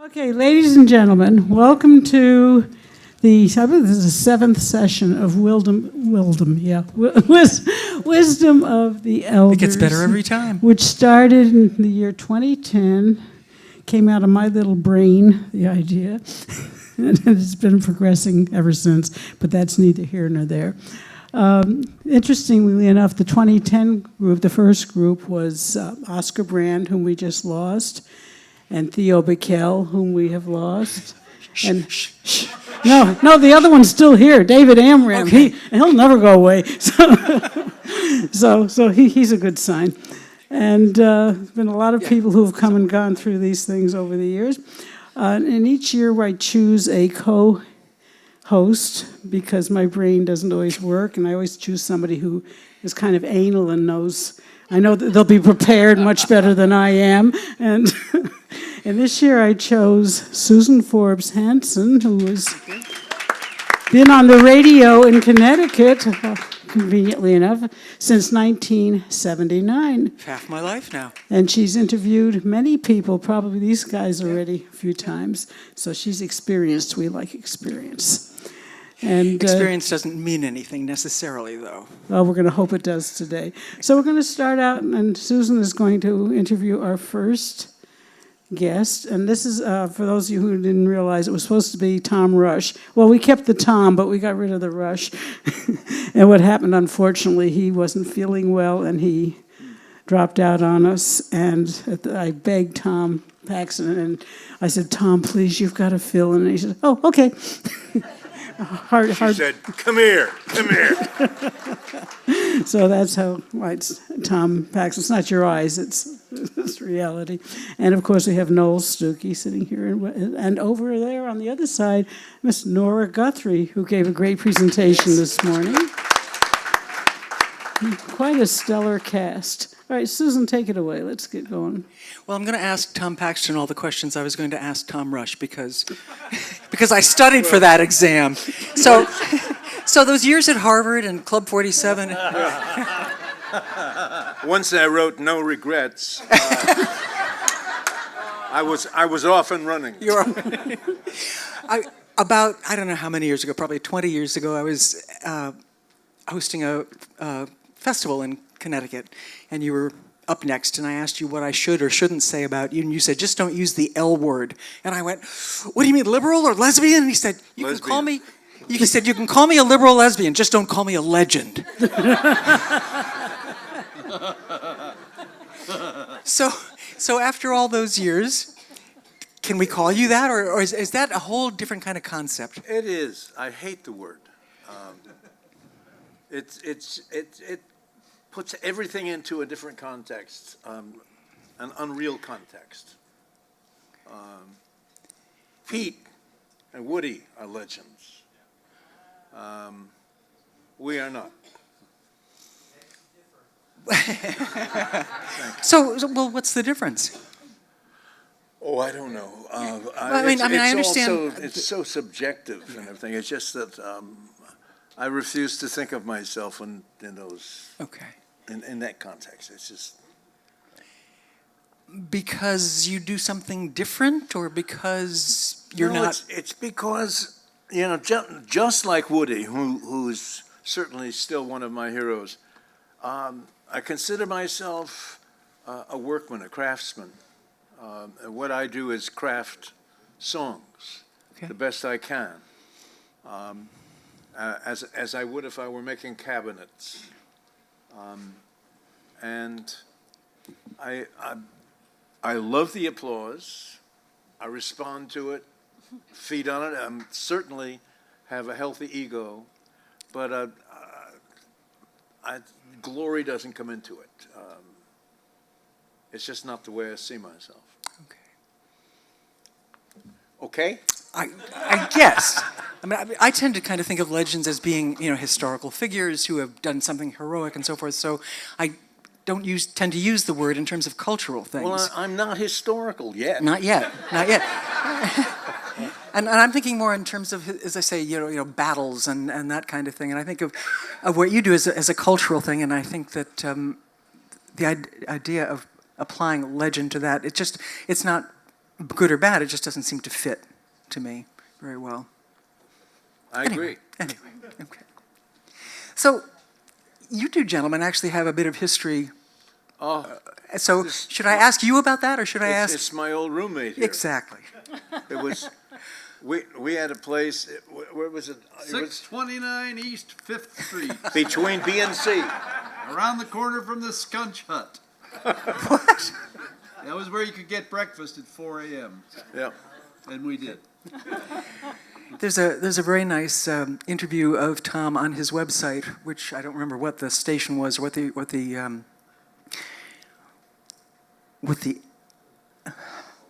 Okay, ladies and gentlemen, welcome to I believe this is the seventh session of Wisdom of the Elders. It gets better every time. Which started in the year 2010, came out of my little brain, the idea, and it's been progressing ever since, but that's neither here nor there. Interestingly enough, the 2010 group, the first group, was Oscar Brand, whom we just lost, and Theo Bickel, whom we have lost. And no, the other one's still here, David Amram. Okay. He'll never go away. So he's a good sign. And there's been a lot of people who have come and gone through these things over the years. And each year I choose a co-host because my brain doesn't always work, and I always choose somebody who is kind of anal and knows. I know that they'll be prepared much better than I am. And this year I chose Susan Forbes Hansen, who has been on the radio in Connecticut, conveniently enough, since 1979. Half my life now. And she's interviewed many people, probably these guys already a few times. So she's experienced. We like experience. And Experience doesn't mean anything necessarily, though. well, we're going to hope it does today. So we're going to start out, and Susan is going to interview our first guest. And this is, for those of you who didn't realize, it was supposed to be Tom Rush. Well, we kept the Tom, but we got rid of the Rush. And what happened, unfortunately, he wasn't feeling well, and he dropped out on us. And I begged Tom Paxton, and I said, Tom, please, you've got to fill in. And he said, oh, okay. She said, come here. So that's why it's Tom Paxton. It's not your eyes, it's reality. And of course we have Noel Stookey sitting here, and over there on the other side, Miss Nora Guthrie, who gave a great presentation this morning. Quite a stellar cast. All right, Susan, take it away. Let's get going. Well, I'm going to ask Tom Paxton all the questions I was going to ask Tom Rush because I studied for that exam. So those years at Harvard and Club 47. Once I wrote no regrets. I was off and running. You're I don't know how many years ago, probably 20 years ago, I was hosting a festival in Connecticut, and you were up next, and I asked you what I should or shouldn't say about you, and you said, just don't use the L word. And I went, what do you mean, liberal or lesbian? And he said, you can call me a liberal lesbian, just don't call me a legend. So after all those years, can we call you that, or is that a whole different kind of concept? It is. I hate the word. It puts everything into a different context, an unreal context. Pete and Woody are legends. We are not. So, well, what's the difference? Oh, I don't know. I understand. It's so subjective and everything. It's just that I refuse to think of myself in those. Okay. In that context, it's just because you do something different, or because you're not. It's because just like Woody, who's certainly still one of my heroes. I consider myself a workman, a craftsman. And what I do is craft songs the best I can, as I would if I were making cabinets. And I love the applause. I respond to it, feed on it. I certainly have a healthy ego, but glory doesn't come into it. It's just not the way I see myself. Okay? I guess. I tend to kind of think of legends as being, historical figures who have done something heroic and so forth. So I don't tend to use the word in terms of cultural things. Well, I'm not historical yet. Not yet. And I'm thinking more in terms of, as I say, battles and that kind of thing. And I think of what you do as a cultural thing. And I think that the idea of applying legend to that, it's not good or bad, it just doesn't seem to fit to me very well. I agree. Anyway, okay. So, you two gentlemen actually have a bit of history. Oh, So, should I ask you about that, or should I ask? it's my old roommate here. Exactly. It was, we had a place, where was it? It was 629 East 5th Street, between B and C. around the corner from the Scunch Hut. What? That was where you could get breakfast at 4 a.m., Yeah. and we did. There's a very nice interview of Tom on his website, which I don't remember what the station was, or what the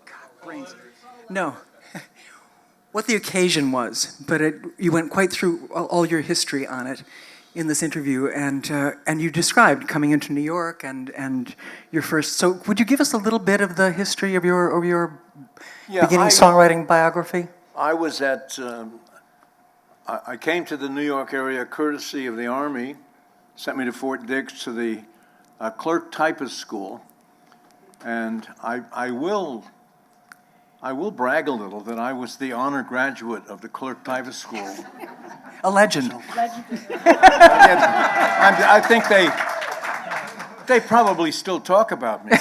God, brains. No, what the occasion was, but you went quite through all your history on it in this interview, and you described coming into New York and your first. So, would you give us a little bit of the history of your beginning songwriting biography? I was at, I came to the New York area courtesy of the Army, sent me to Fort Dix to the clerk typist school, and I will brag a little that I was the honor graduate of the clerk typist school. A legend. I think they probably still talk about me.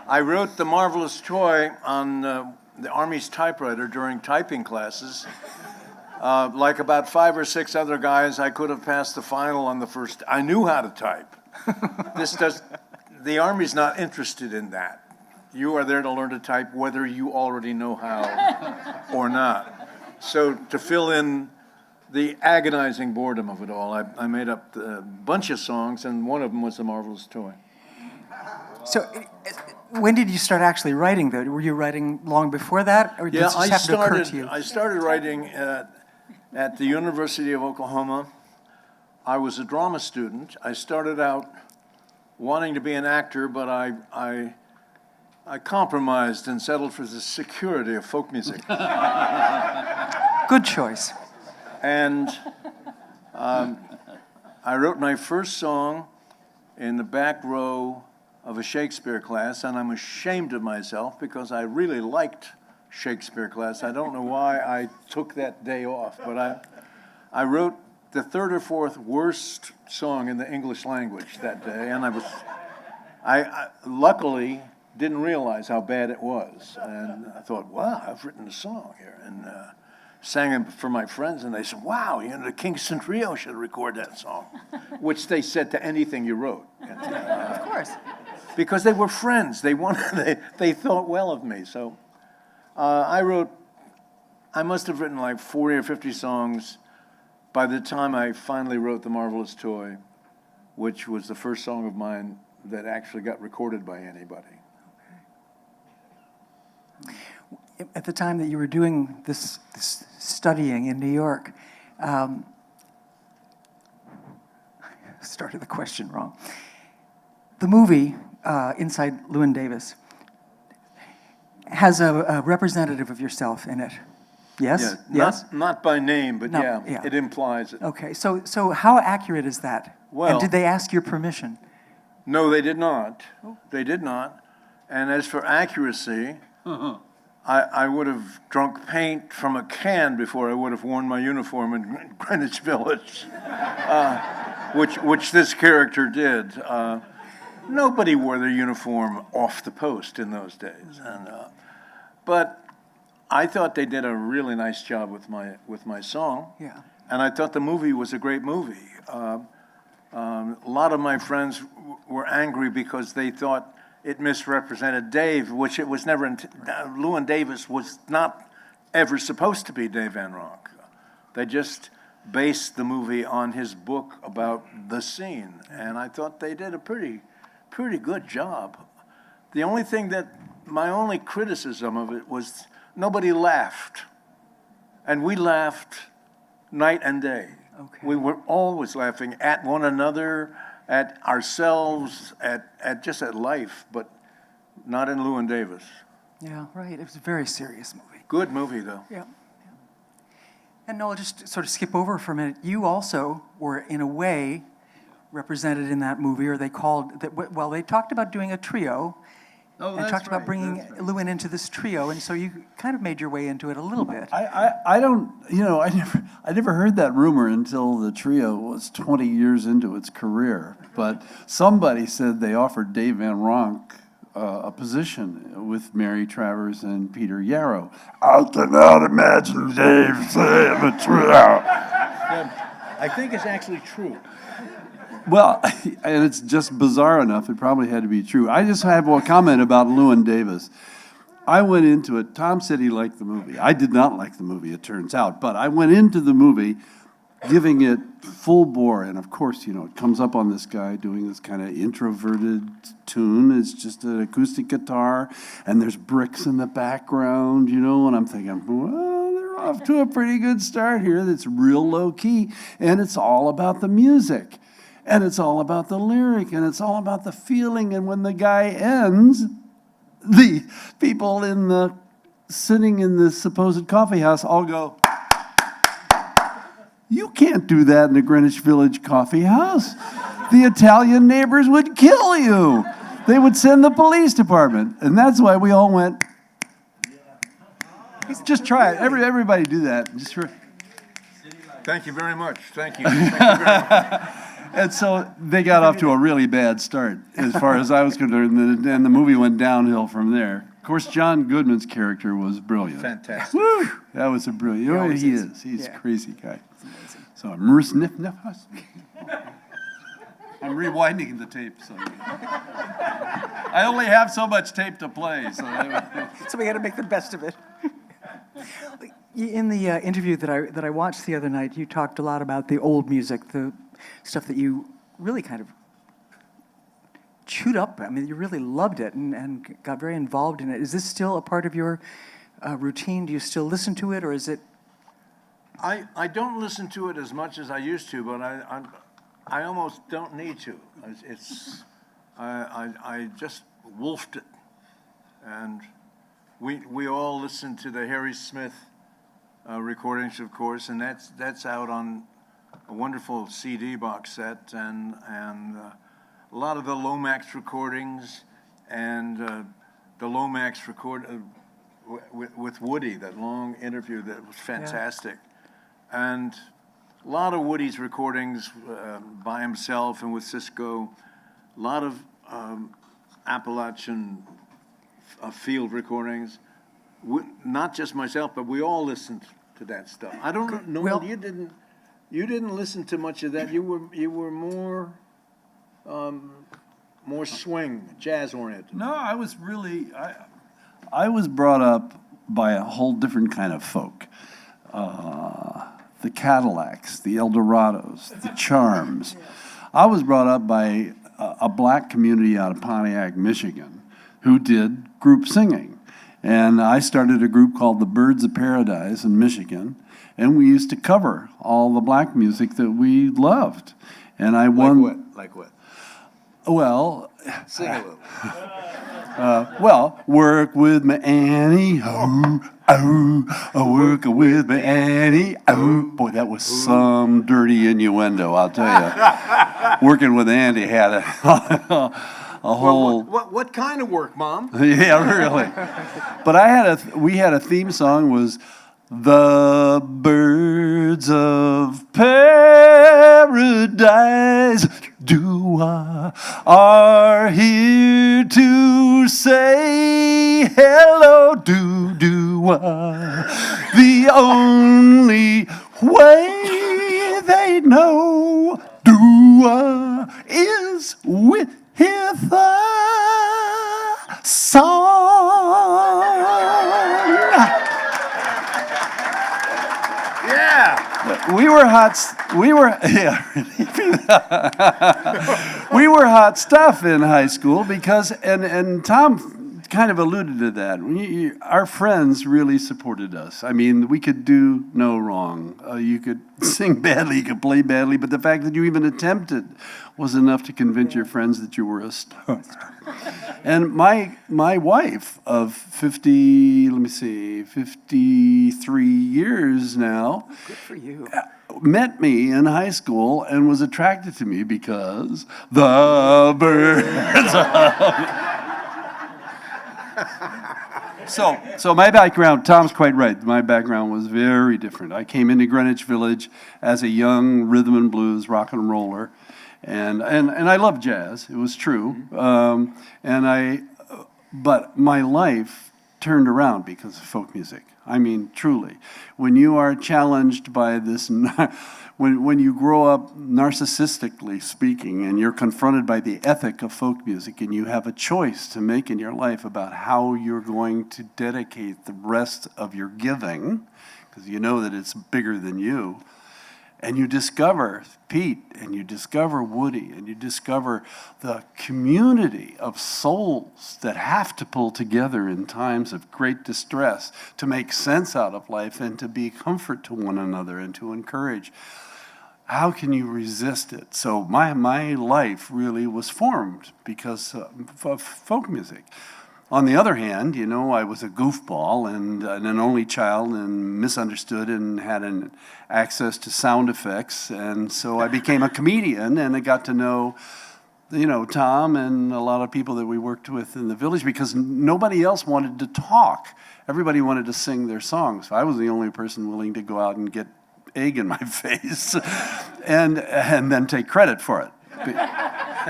I wrote The Marvelous Toy on the Army's typewriter during typing classes. Like about 5 or 6 other guys, I could have passed the final on the first. I knew how to type. The Army's not interested in that. You are there to learn to type whether you already know how or not. So to fill in the agonizing boredom of it all, I made up a bunch of songs, and one of them was The Marvelous Toy. So, when did you start actually writing, though? Were you writing long before that, or did it just happen to occur to you? I started writing at the University of Oklahoma. I was a drama student. I started out wanting to be an actor, but I compromised and settled for the security of folk music. Good choice. And I wrote my first song in the back row of a Shakespeare class, and I'm ashamed of myself because I really liked Shakespeare class. I don't know why I took that day off, but I wrote the third or fourth worst song in the English language that day, and I luckily didn't realize how bad it was, and I thought, wow, I've written a song here, and sang it for my friends, and they said, wow, the Kingston Trio should record that song, which they said to anything you wrote. Of course. Because they were friends. They thought well of me. So I must have written like 40 or 50 songs by the time I finally wrote The Marvelous Toy, which was the first song of mine that actually got recorded by anybody. At the time that you were doing this studying in New York, started the question wrong. The movie, Inside Llewyn Davis, has a representative of yourself in it. Yes? Yeah, Yes? not by name, but No, yeah, it implies it. Okay, so how accurate is that? Well- and did they ask your permission? No, they did not. They did not. And as for accuracy, I would have drunk paint from a can before I would have worn my uniform in Greenwich Village, which this character did. Nobody wore their uniform off the post in those days, but I thought they did a really nice job with my song. Yeah. And I thought the movie was a great movie. A lot of my friends were angry because they thought it misrepresented Dave, which it was never. Llewyn Davis was not ever supposed to be Dave Van Ronk. They just based the movie on his book about the scene, and I thought they did a pretty good job. The only thing my only criticism of it was nobody laughed, and we laughed night and day. Okay. We were always laughing at one another, at ourselves, at just at life, but not in Llewyn Davis. Yeah, right. It was a very serious movie. Good movie, though. Yeah. And Noel, just to sort of skip over for a minute, you also were, in a way, represented in that movie, or they called, well, they talked about doing a trio, Oh, and that's talked about right, bringing that's right. Lewin into this trio, and so you kind of made your way into it a little bit. I don't, I never heard that rumor until the trio was 20 years into its career. But somebody said they offered Dave Van Ronk a position with Mary Travers and Peter Yarrow. I cannot imagine Dave saying the trio. I think it's actually true. Well, and it's just bizarre enough, it probably had to be true. I just have a comment about Llewyn Davis. I went into it, Tom said he liked the movie. I did not like the movie, it turns out, but I went into the movie giving it full bore, and of course, it comes up on this guy doing this kind of introverted tune. It's just an acoustic guitar, and there's bricks in the background, and I'm thinking, well, they're off to a pretty good start here. That's real low key, and it's all about the music. And it's all about the lyric, and it's all about the feeling. And when the guy ends, the people sitting in the supposed coffee house all go, "You can't do that in the Greenwich Village coffee house. The Italian neighbors would kill you. They would send the police department." And that's why we all went, just try it. Everybody do that. Thank you very much. Thank you. Thank you very much. And so they got off to a really bad start, as far as I was concerned, and the movie went downhill from there. Of course, John Goodman's character was brilliant. Fantastic. Woo! That was a brilliant. He is. He's a crazy guy. So I'm I'm rewinding the tape. So I only have so much tape to play. So we got to make the best of it. In the interview that I watched the other night, you talked a lot about the old music, the stuff that you really kind of chewed up. I mean, you really loved it and got very involved in it. Is this still a part of your routine? Do you still listen to it, or is it? I don't listen to it as much as I used to, but I almost don't need to. I just wolfed it, and we all listened to the Harry Smith recordings, of course, and that's out on a wonderful CD box set, and a lot of the Lomax recordings, and the Lomax record with Woody, that long interview that was fantastic, and a lot of Woody's recordings by himself and with Cisco, a lot of Appalachian field recordings, not just myself, but we all listened to that stuff. I don't know. Noel, you didn't listen to much of that. You were more swing, jazz oriented. No, I was I was brought up by a whole different kind of folk. The Cadillacs, the Eldorados, the Charms. I was brought up by a black community out of Pontiac, Michigan, who did group singing. And I started a group called the Birds of Paradise in Michigan, and we used to cover all the black music that we loved. And I won. Like what? Well, Sing a little. Work with me, Annie, working with me, Annie, Boy, that was some dirty innuendo, I'll tell you. Working with Andy had a whole... What kind of work, Mom? Yeah, really. But we had a theme song, was the birds of paradise are here to say hello, the only way they know is with the song. Yeah. We were hot stuff in high school because, and Tom kind of alluded to that. Our friends really supported us. I mean, we could do no wrong. You could sing badly, you could play badly, but the fact that you even attempted was enough to convince your friends that you were a star. And my wife of 53 years now, Good for you. met me in high school and was attracted to me because the birds of... So my background, Tom's quite right. My background was very different. I came into Greenwich Village as a young rhythm and blues rock and roller, and I loved jazz. It was true, but my life turned around because of folk music. I mean, truly, when you are challenged by this. When you grow up narcissistically speaking and you're confronted by the ethic of folk music and you have a choice to make in your life about how you're going to dedicate the rest of your giving, because you know that it's bigger than you, and you discover Pete, and you discover Woody, and you discover the community of souls that have to pull together in times of great distress to make sense out of life and to be comfort to one another and to encourage. How can you resist it? So my life really was formed because of folk music. On the other hand, you know, I was a goofball and an only child and misunderstood and had an access to sound effects. And so I became a comedian, and I got to know, you know, Tom and a lot of people that we worked with in the village because nobody else wanted to talk. Everybody wanted to sing their songs. I was the only person willing to go out and get egg in my face and then take credit for it.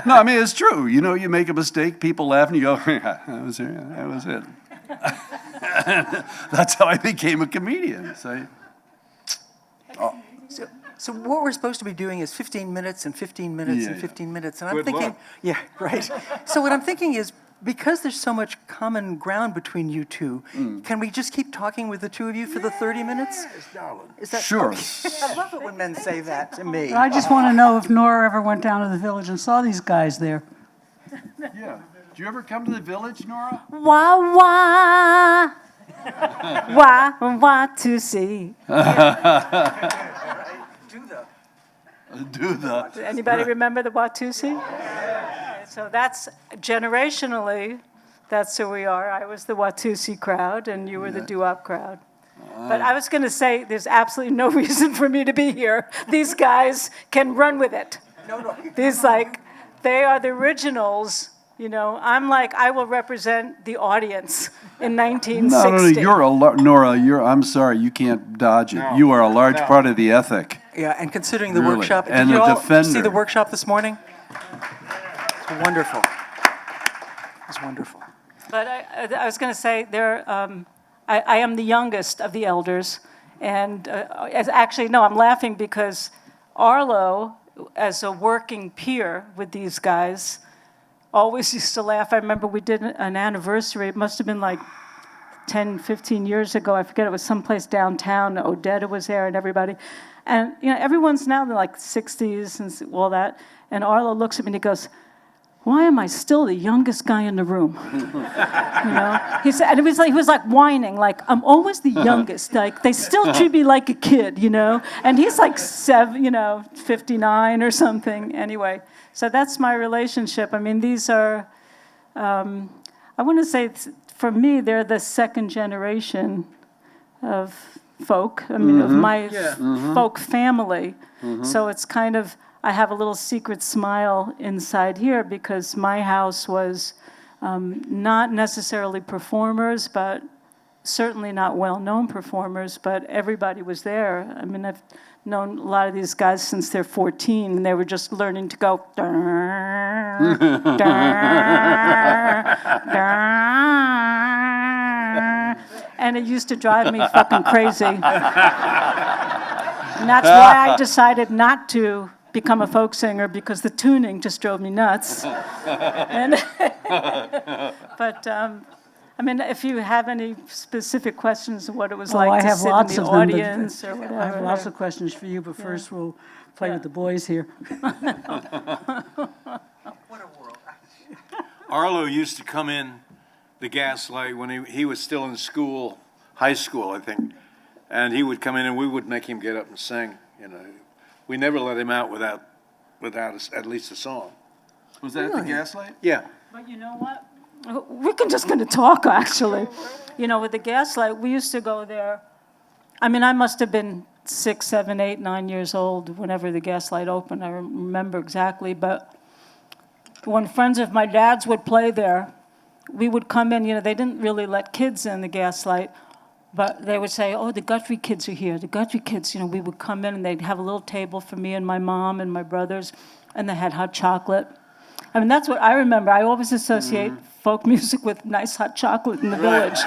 No, I mean, it's true. You know, you make a mistake, people laugh, and you go, yeah, that was it. That's how I became a comedian. So what we're supposed to be doing is 15 minutes and 15 minutes and 15 minutes. And I'm thinking, yeah, right. So what I'm thinking is, because there's so much common ground between you two, can we just keep talking with the two of you for the 30 minutes? Yes, darling. Is that Sure. Okay? I love it when men say that to me. I just want to know if Nora ever went down to the village and saw these guys there. Yeah. Did you ever come to the village, Nora? Wah wah, wah to see. Do the. Anybody remember the Watusi? So that's generationally, that's who we are. I was the Watusi crowd, and you were the doo-wop crowd. But I was going to say, there's absolutely no reason for me to be here. These guys can run with it. These they are the originals. You know, I'm like, I will represent the audience in 1960. No, Nora. I'm sorry, you can't dodge it. You are a large part of the ethic. Yeah, and considering the Really. workshop, And did you the all defender. see the workshop this morning? It's wonderful. It's wonderful. But I was going to say, I am the youngest of the elders. And I'm laughing because Arlo, as a working peer with these guys, always used to laugh. I remember we did an anniversary. It must have been like 10, 15 years ago. I forget, it was someplace downtown. Odetta was there and everybody. And, you know, everyone's now in like 60s and all that. And Arlo looks at me and he goes, why am I still the youngest guy in the room? You know, he said, and he was like whining, like I'm always the youngest. Like they still treat me like a kid, you know. And he's like 59 or something. Anyway, so that's my relationship. I mean, these are, I want to say, for me, they're the second generation of folk. I mean, of my folk family. So it's kind of. I have a little secret smile inside here because my house was not necessarily performers, but certainly not well-known performers, but everybody was there. I mean, I've known a lot of these guys since they're 14, and they were just learning to go, "Durr, durr, durr," and it used to drive me fucking crazy. And that's why I decided not to become a folk singer, because the tuning just drove me nuts. But I mean, if you have any specific questions of what it was like to sit in the audience or whatever. I have lots of questions for you, but first we'll play with the boys here. What a world. Arlo used to come in the Gaslight when he was still in school, high school, I think. And he would come in and we would make him get up and sing, you know. We never let him out without at least a song. Was that the Gaslight? Yeah. But you know what? We're just going to talk, actually. You know, with the Gaslight, we used to go there. I mean, I must have been 6, 7, 8, 9 years old whenever the Gaslight opened. I remember exactly. But when friends of my dad's would play there, we would come in, they didn't really let kids in the Gaslight, but they would say, oh, the Guthrie kids are here. The Guthrie kids, we would come in and they'd have a little table for me and my mom and my brothers, and they had hot chocolate. I mean, that's what I remember. I always associate folk music with nice hot chocolate in the village.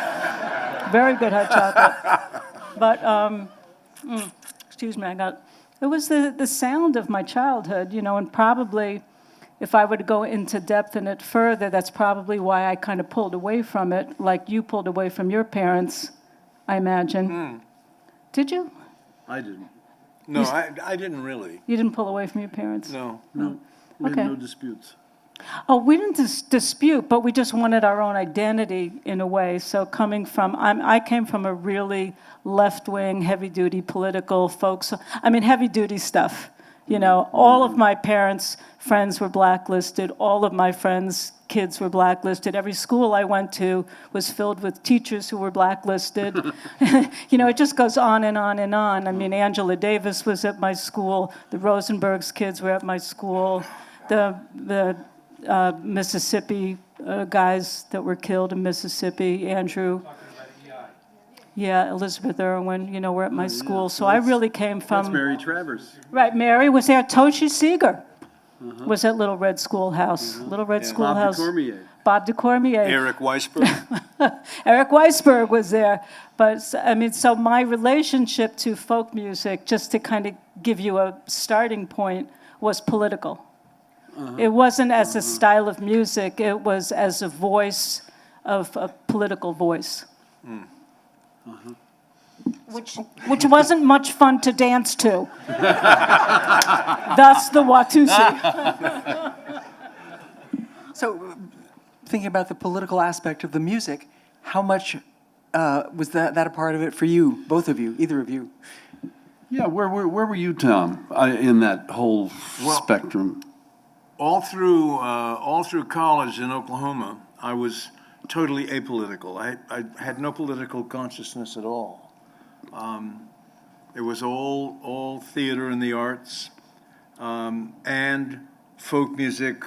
Very good hot chocolate. But, excuse me, it was the sound of my childhood, and probably if I were to go into depth in it further, that's probably why I kind of pulled away from it, like you pulled away from your parents, I imagine. Did you? I didn't. No, I didn't really. You didn't pull away from your parents? No. No, we had Okay. no disputes. Oh, we didn't dispute, but we just wanted our own identity in a way. So I came from a really left-wing, heavy-duty political folks. I mean, heavy-duty stuff. All of my parents' friends were blacklisted. All of my friends' kids were blacklisted. Every school I went to was filled with teachers who were blacklisted. It just goes on and on and on. I mean, Angela Davis was at my school. The Rosenberg's kids were at my school. The Mississippi guys that were killed in Mississippi, Andrew. Yeah, Elizabeth Irwin, were at my school. So I really came That's from... Mary Travers. Right, Mary was there. Toshi Seeger was at Little Red Schoolhouse. Little Red Bob Schoolhouse. DeCormier. Bob DeCormier. Eric Weisberg. Eric Weisberg was there. But, so my relationship to folk music, just to kind of give you a starting point, was political. It wasn't as a style of music. It was as a voice of a political voice. Which wasn't much fun to dance to. Thus the Watusi. So, thinking about the political aspect of the music, how much was that a part of it for you, both of you, either of you? Yeah, where were you, Tom, in that whole spectrum? All through college in Oklahoma, I was totally apolitical. I had no political consciousness at all. It was all theater and the arts, and folk music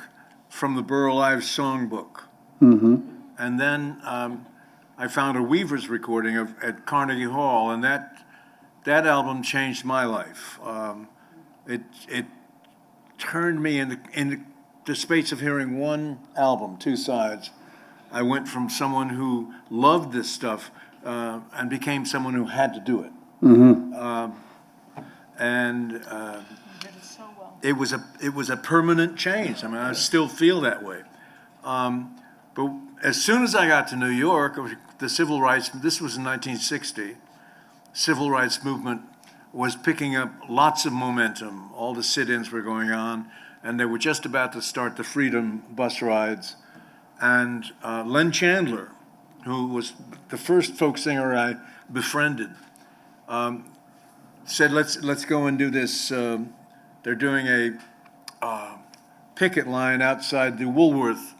from the Burl Ives songbook. And then I found a Weavers recording at Carnegie Hall, and that album changed my life. It turned me into the space of hearing one album, two sides. I went from someone who loved this stuff and became someone who had to do it. It was a permanent change. I mean, I still feel that way. But as soon as I got to New York, the civil rights, this was in 1960, civil rights movement was picking up lots of momentum. All the sit-ins were going on, and they were just about to start the freedom bus rides. And Len Chandler, who was the first folk singer I befriended, said, let's go and do this. They're doing a picket line outside the Woolworth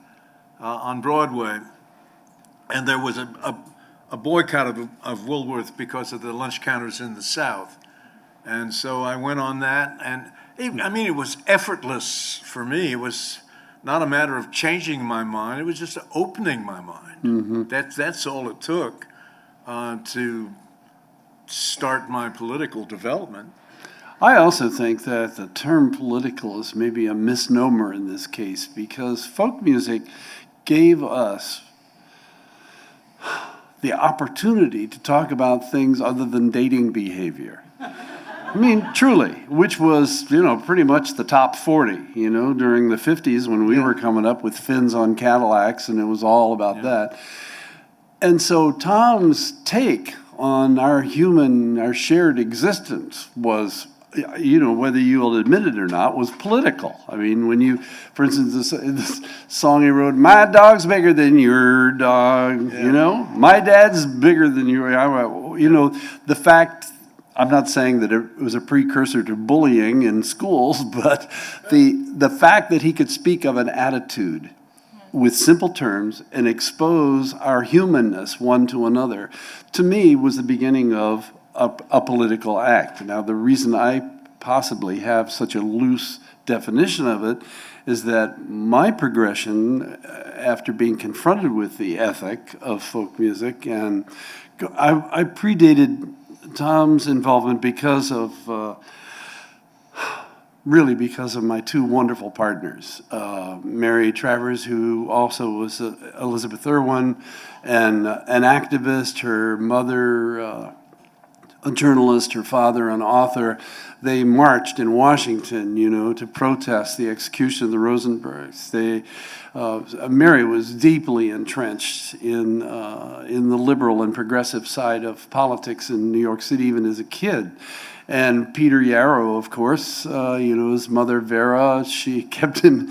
on Broadway. And there was a boycott of Woolworth because of the lunch counters in the South. And so I went on that, and it was effortless for me. It was not a matter of changing my mind. It was just opening my mind. That's all it took to start my political development. I also think that the term political is maybe a misnomer in this case, because folk music gave us the opportunity to talk about things other than dating behavior. I mean, truly, which was, pretty much the top 40, during the 50s when we were coming up with fins on Cadillacs, and it was all about that. And so Tom's take on our shared existence was, whether you'll admit it or not, was political. I mean, for instance, this song he wrote, "My dog's bigger than your dog," "My dad's bigger than your," the fact, I'm not saying that it was a precursor to bullying in schools, but the fact that he could speak of an attitude with simple terms and expose our humanness one to another, to me was the beginning of a political act. Now, the reason I possibly have such a loose definition of it is that my progression after being confronted with the ethic of folk music, and I predated Tom's involvement because of really because of my two wonderful partners, Mary Travers, who also was Elizabeth Irwin, and an activist, her mother, a journalist, her father, an author. They marched in Washington, to protest the execution of the Rosenbergs. Mary was deeply entrenched in the liberal and progressive side of politics in New York City, even as a kid. And Peter Yarrow, of course, his mother Vera, she kept him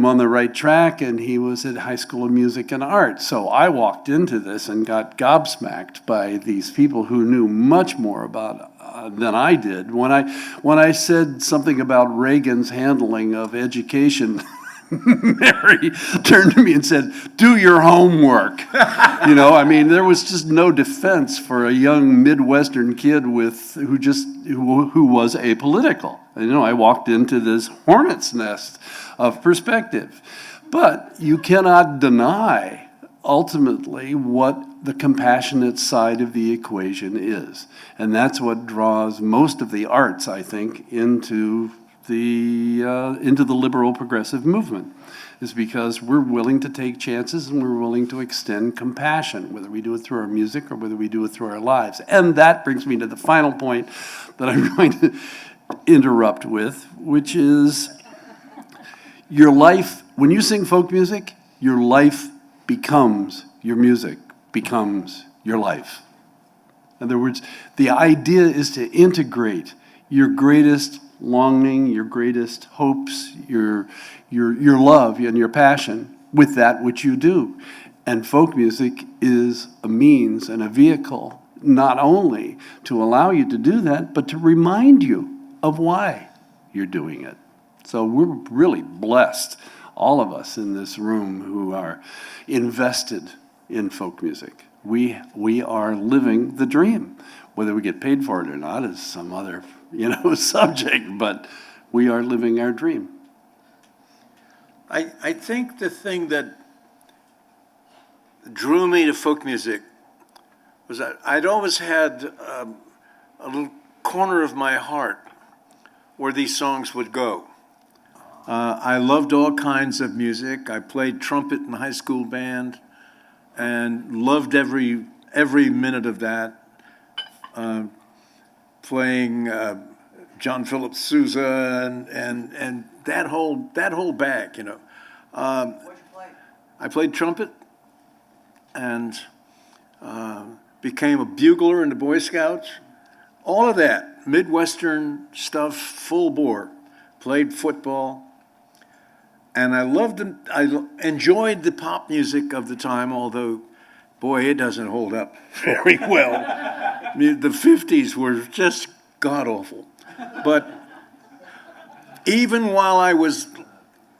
on the right track, and he was at High School of Music and Art. So I walked into this and got gobsmacked by these people who knew much more about than I did. When I said something about Reagan's handling of education, Mary turned to me and said, "Do your homework." There was just no defense for a young Midwestern kid who was apolitical. I walked into this hornet's nest of perspective. But you cannot deny ultimately what the compassionate side of the equation is. And that's what draws most of the arts, I think, into the liberal progressive movement, is because we're willing to take chances and we're willing to extend compassion, whether we do it through our music or whether we do it through our lives. And that brings me to the final point that I'm going to interrupt with, which is your life. When you sing folk music, your life becomes your music, becomes your life. In other words, the idea is to integrate your greatest longing, your greatest hopes, your love and your passion with that which you do. And folk music is a means and a vehicle not only to allow you to do that, but to remind you of why you're doing it. So we're really blessed, all of us in this room who are invested in folk music. We are living the dream. Whether we get paid for it or not is some other subject, but we are living our dream. I think the thing that drew me to folk music was that I'd always had a little corner of my heart where these songs would go. I loved all kinds of music. I played trumpet in the high school band and loved every minute of that. Playing John Philip Sousa and that whole bag, What'd you play? I played trumpet and became a bugler in the Boy Scouts. All of that, Midwestern stuff, full bore. Played football. And I enjoyed the pop music of the time, although, boy, it doesn't hold up very well. The 50s were just god-awful. But even while I was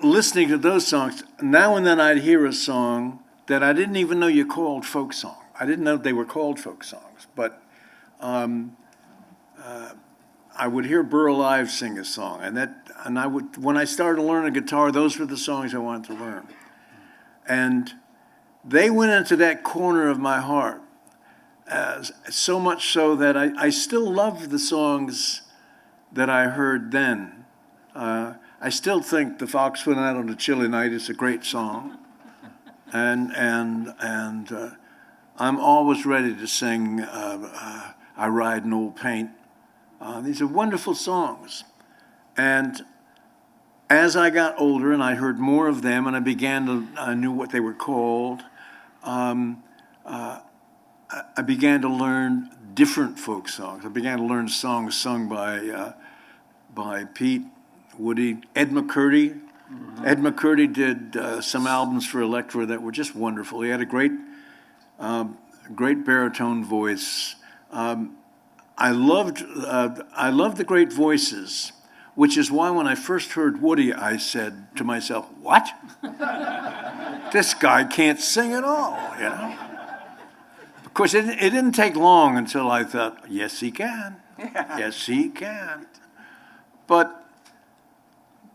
listening to those songs, now and then I'd hear a song that I didn't even know you called folk song. I didn't know they were called folk songs. But I would hear Burl Ives sing a song, when I started learning guitar, those were the songs I wanted to learn. And they went into that corner of my heart, so much so that I still love the songs that I heard then. I still think The Fox Went Out on a Chilly Night is a great song. And I'm always ready to sing I Ride in Old Paint. These are wonderful songs. And as I got older and I heard more of them and I knew what they were called, I began to learn different folk songs. I began to learn songs sung by Pete, Woody, Ed McCurdy. Mm-hmm. Ed McCurdy did some albums for Elektra that were just wonderful. He had a great baritone voice. I loved the great voices, which is why when I first heard Woody, I said to myself, "What? This guy can't sing at all," Of course, it didn't take long until I thought, yes, he can. Yes, he can. But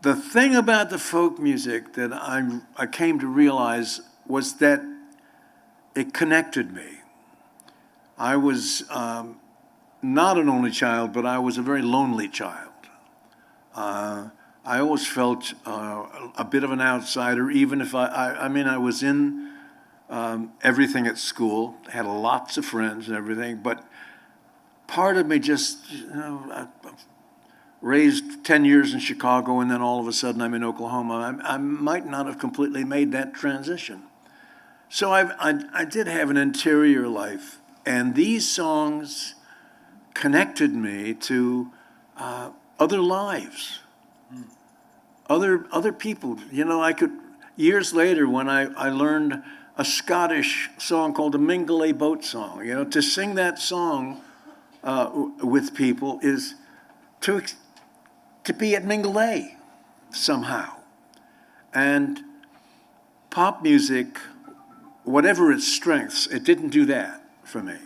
the thing about the folk music that I came to realize was that it connected me. I was not an only child, but I was a very lonely child. I always felt a bit of an outsider, even if I was in everything at school, had lots of friends and everything, but part of me just, I raised 10 years in Chicago, and then all of a sudden I'm in Oklahoma. I might not have completely made that transition. So I did have an interior life, and these songs connected me to other lives, other people. You know, years later when I learned a Scottish song called the Mingley Boat Song, you know, to sing that song with people is to be at Mingley somehow. And pop music, whatever its strengths, it didn't do that for me.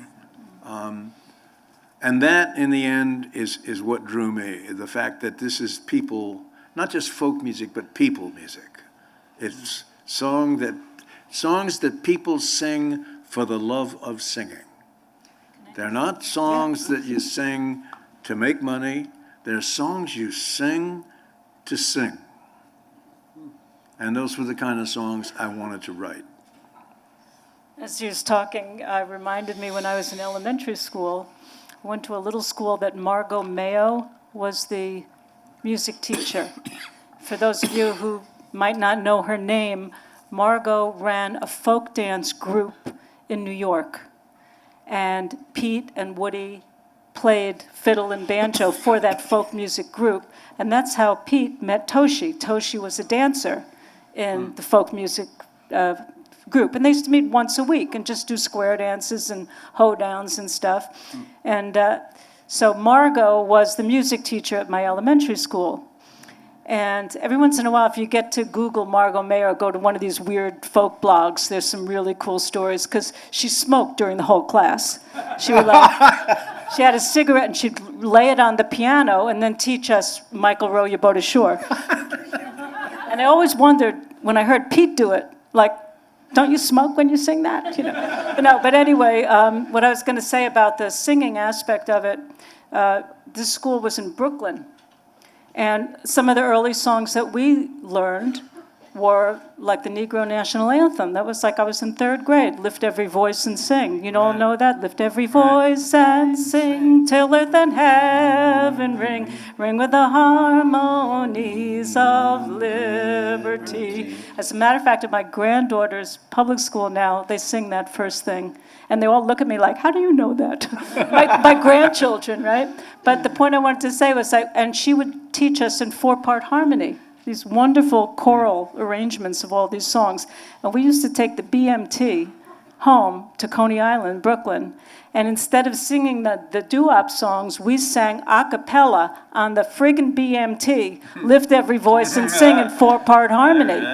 And that, in the end, is what drew me, the fact that this is people, not just folk music, but people music. It's songs that people sing for the love of singing. They're not songs that you sing to make money. They're songs you sing to sing. And those were the kind of songs I wanted to write. As he was talking, reminded me when I was in elementary school, I went to a little school that Margot Mayo was the music teacher. For those of you who might not know her name, Margot ran a folk dance group in New York. And Pete and Woody played fiddle and banjo for that folk music group. And that's how Pete met Toshi. Toshi was a dancer in the folk music group. And they used to meet once a week and just do square dances and hoedowns and stuff. And so Margot was the music teacher at my elementary school. And every once in a while, if you get to Google Margot Mayer, or go to one of these weird folk blogs, there's some really cool stories, because she smoked during the whole class. She would she had a cigarette, and she'd lay it on the piano and then teach us Michael Row Your Boat Ashore. And I always wondered, when I heard Pete do it, like, don't you smoke when you sing that? You know? But anyway, what I was going to say about the singing aspect of it, this school was in Brooklyn. And some of the early songs that we learned were like the Negro National Anthem. That was like I was in third grade. Lift every voice and sing. You all know that? Lift every voice and sing till earth and heaven ring. Ring with the harmonies of liberty. As a matter of fact, at my granddaughter's public school now, they sing that first thing. And they all look at me like, how do you know that? my grandchildren, right? But the point I wanted to say was, and she would teach us in 4-part harmony, these wonderful choral arrangements of all these songs. And we used to take the BMT home to Coney Island, Brooklyn, and instead of singing the doo-wop songs, we sang a cappella on the friggin' BMT, Lift Every Voice and Sing in 4-part harmony.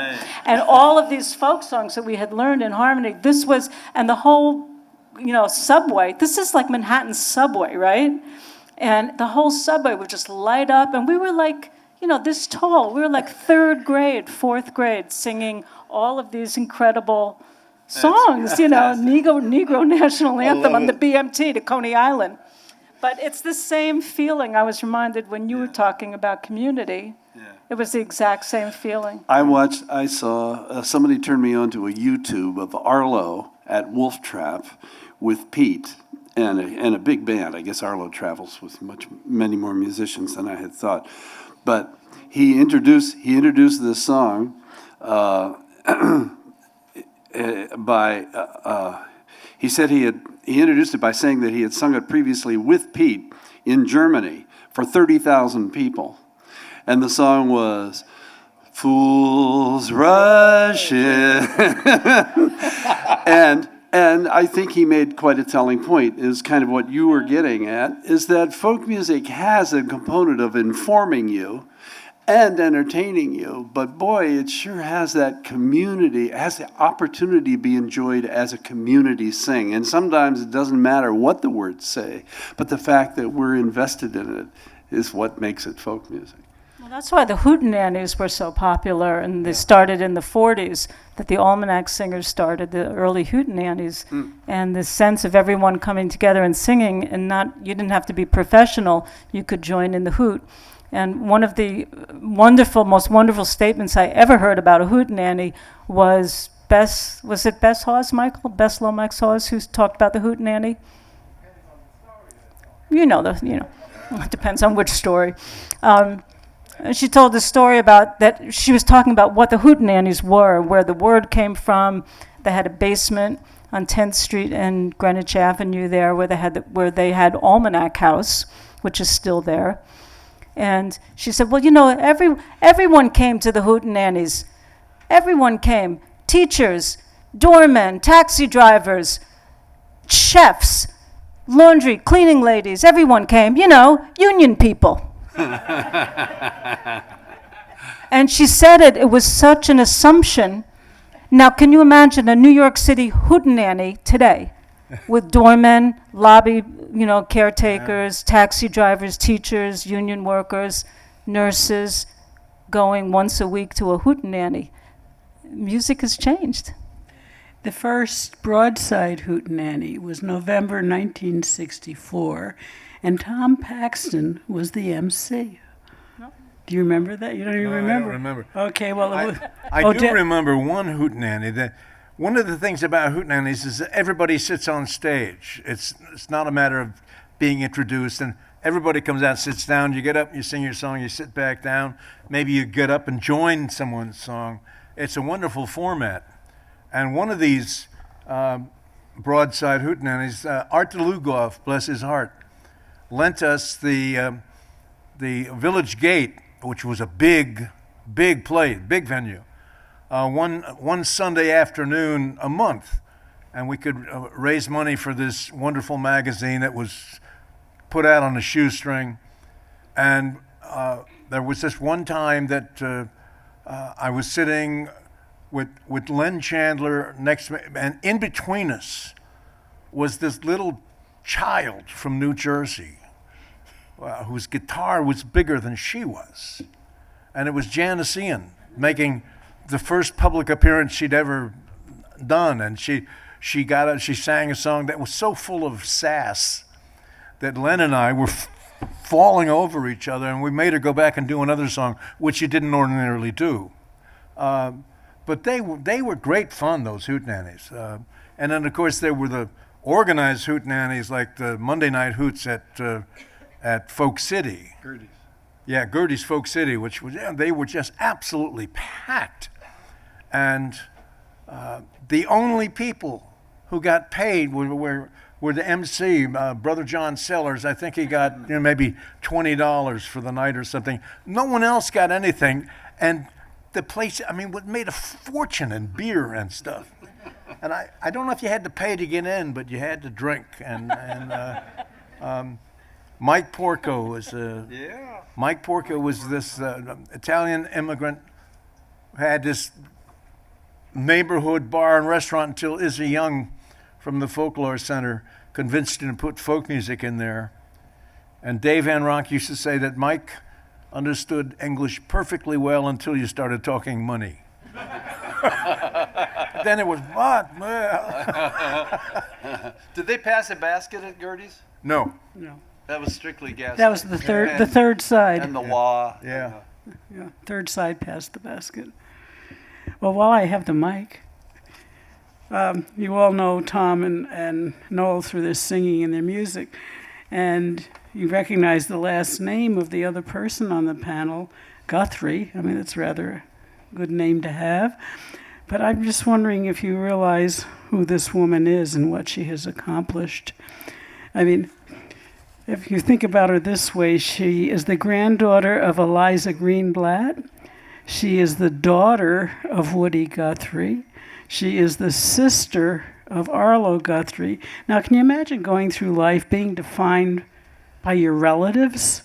And all of these folk songs that we had learned in harmony, this was, and the whole, subway, this is like Manhattan's subway, right? And the whole subway would just light up, and we were like, this tall. We were like 3rd grade, 4th grade, singing all of these incredible songs, Negro National Anthem on the BMT to Coney Island. But it's the same feeling. I was reminded when you were talking about community. Yeah. It was the exact same feeling. I saw somebody turned me on to a YouTube of Arlo at Wolf Trap with Pete and a big band. I guess Arlo travels with many more musicians than I had thought. But he introduced this song he said he introduced it by saying that he had sung it previously with Pete in Germany for 30,000 people. And the song was Fools Rush In. And I think he made quite a telling point, is kind of what you were getting at, is that folk music has a component of informing you and entertaining you, but boy, it sure has that community, has the opportunity to be enjoyed as a community sing. And sometimes it doesn't matter what the words say, but the fact that we're invested in it is what makes it folk music. That's why the hootenannies were so popular, and they started in the 40s, that the Almanac Singers started the early hootenannies. And the sense of everyone coming together and singing, and you didn't have to be professional, you could join in the hoot. And one of the most wonderful statements I ever heard about a hootenanny was Bess Hawes, Michael? Bess Lomax Hawes, who talked about the hootenanny? It depends on which story. And she told the story about that she was talking about what the hootenannies were, where the word came from. They had a basement on 10th Street and Greenwich Avenue there where they had Almanac House, which is still there. And she said, well, everyone came to the hootenannies. Everyone came. Teachers, doormen, taxi drivers, chefs, laundry, cleaning ladies, everyone came, union people. And she said it was such an assumption. Now, can you imagine a New York City hootenanny today with doormen, lobby, caretakers, taxi drivers, teachers, union workers, nurses going once a week to a hootenanny? Music has changed. The first broadside hootenanny was November 1964, and Tom Paxton was the MC. Do you remember that? You don't even remember? I don't remember. Okay, well, I do remember one hootenanny. One of the things about hootenannies is that everybody sits on stage. It's not a matter of being introduced, and everybody comes out and sits down. You get up, you sing your song, you sit back down. Maybe you get up and join someone's song. It's a wonderful format. And one of these broadside hootenannies, Art DeLugoff, bless his heart, lent us the Village Gate, which was a big venue, one Sunday afternoon a month. And we could raise money for this wonderful magazine that was put out on a shoestring. And there was this one time that I was sitting with Len Chandler next to me, and in between us was this little child from New Jersey whose guitar was bigger than she was. And it was Janice Ian making the first public appearance she'd ever done. And she sang a song that was so full of sass that Len and I were falling over each other, and we made her go back and do another song, which she didn't ordinarily do. But they were great fun, those hootenannies. And then, of course, there were the organized hootenannies, like the Monday night hoots at Folk City. Gertie's. Yeah, Gertie's Folk City, which was, they were just absolutely packed. And the only people who got paid were the MC, Brother John Sellers. I think he got maybe $20 for the night or something. No one else got anything. And the place, made a fortune in beer and stuff. And I don't know if you had to pay to get in, but you had to drink. And Mike Porco was this Italian immigrant who had this neighborhood bar and restaurant until Izzy Young from the Folklore Center convinced him to put folk music in there. And Dave Van Ronk used to say that Mike understood English perfectly well until you started talking money. Then it was, what? Did they pass a basket at Gertie's? No. That was strictly gas. that was the third side. And the wah. Yeah. Yeah, third side past the basket. Well, while I have the mic, you all know Tom and Noel through their singing and their music, and you recognize the last name of the other person on the panel, Guthrie. It's rather a good name to have. But I'm just wondering if you realize who this woman is and what she has accomplished. If you think about her this way, she is the granddaughter of Eliza Greenblatt. She is the daughter of Woody Guthrie. She is the sister of Arlo Guthrie. Now, can you imagine going through life being defined by your relatives?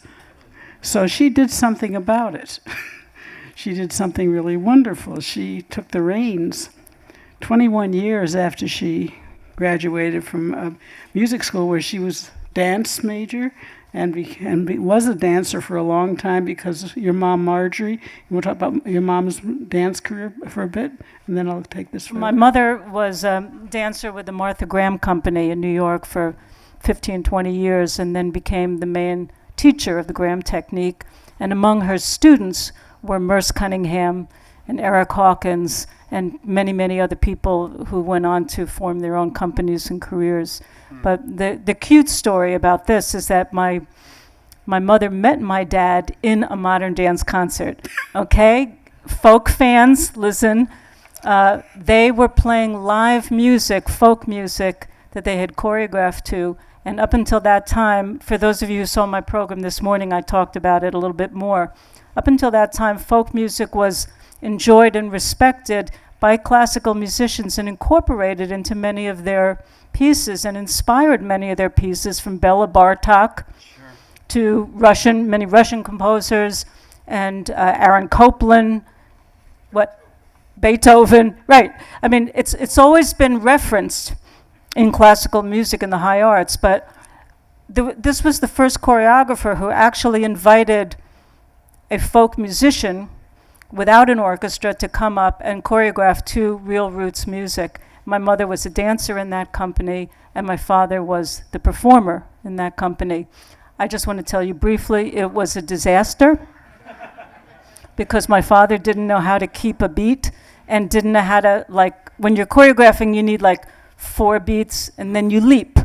So she did something about it. She did something really wonderful. She took the reins 21 years after she graduated from music school, where she was dance major and was a dancer for a long time because your mom, Marjorie. We'll talk about your mom's dance career for a bit, and then I'll take this further. My mother was a dancer with the Martha Graham Company in New York for 15, 20 years, and then became the main teacher of the Graham technique. And among her students were Merce Cunningham and Eric Hawkins and many, many other people who went on to form their own companies and careers. But the cute story about this is that my mother met my dad in a modern dance concert, okay? Folk fans, listen. They were playing live music, folk music, that they had choreographed to. And up until that time, for those of you who saw my program this morning, I talked about it a little bit more. Up until that time, folk music was enjoyed and respected by classical musicians and incorporated into many of their pieces and inspired many of their pieces, from Bela Bartok to many Russian composers, and Aaron Copland, Beethoven, right. I mean, it's always been referenced in classical music and the high arts, but this was the first choreographer who actually invited a folk musician without an orchestra to come up and choreograph to real roots music. My mother was a dancer in that company, and my father was the performer in that company. I just want to tell you briefly, it was a disaster because my father didn't know how to keep a beat and didn't know how to, when you're choreographing, you need 4 beats and then you leap.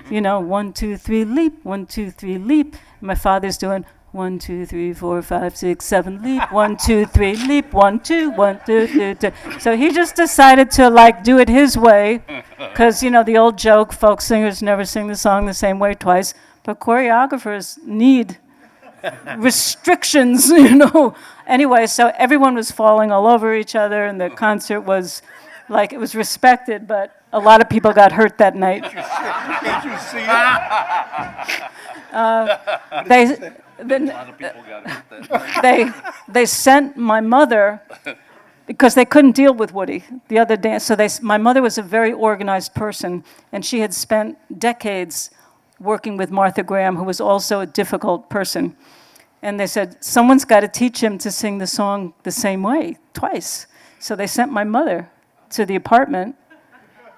1, 2, 3, leap, 1, 2, 3, leap. And my father's doing 1, 2, 3, 4, 5, 6, 7, leap, 1, 2, 3, leap, 1, 2, 1, 2, 2, 2. So he just decided to do it his way, because the old joke, folk singers never sing the song the same way twice, but choreographers need restrictions, Anyway, so everyone was falling all over each other, and the concert was it was respected, but a lot of people got hurt that night. Did you see it? They sent my mother because they couldn't deal with Woody, the other dance. So my mother was a very organized person, and she had spent decades working with Martha Graham, who was also a difficult person. And they said, someone's got to teach him to sing the song the same way, twice. So they sent my mother to the apartment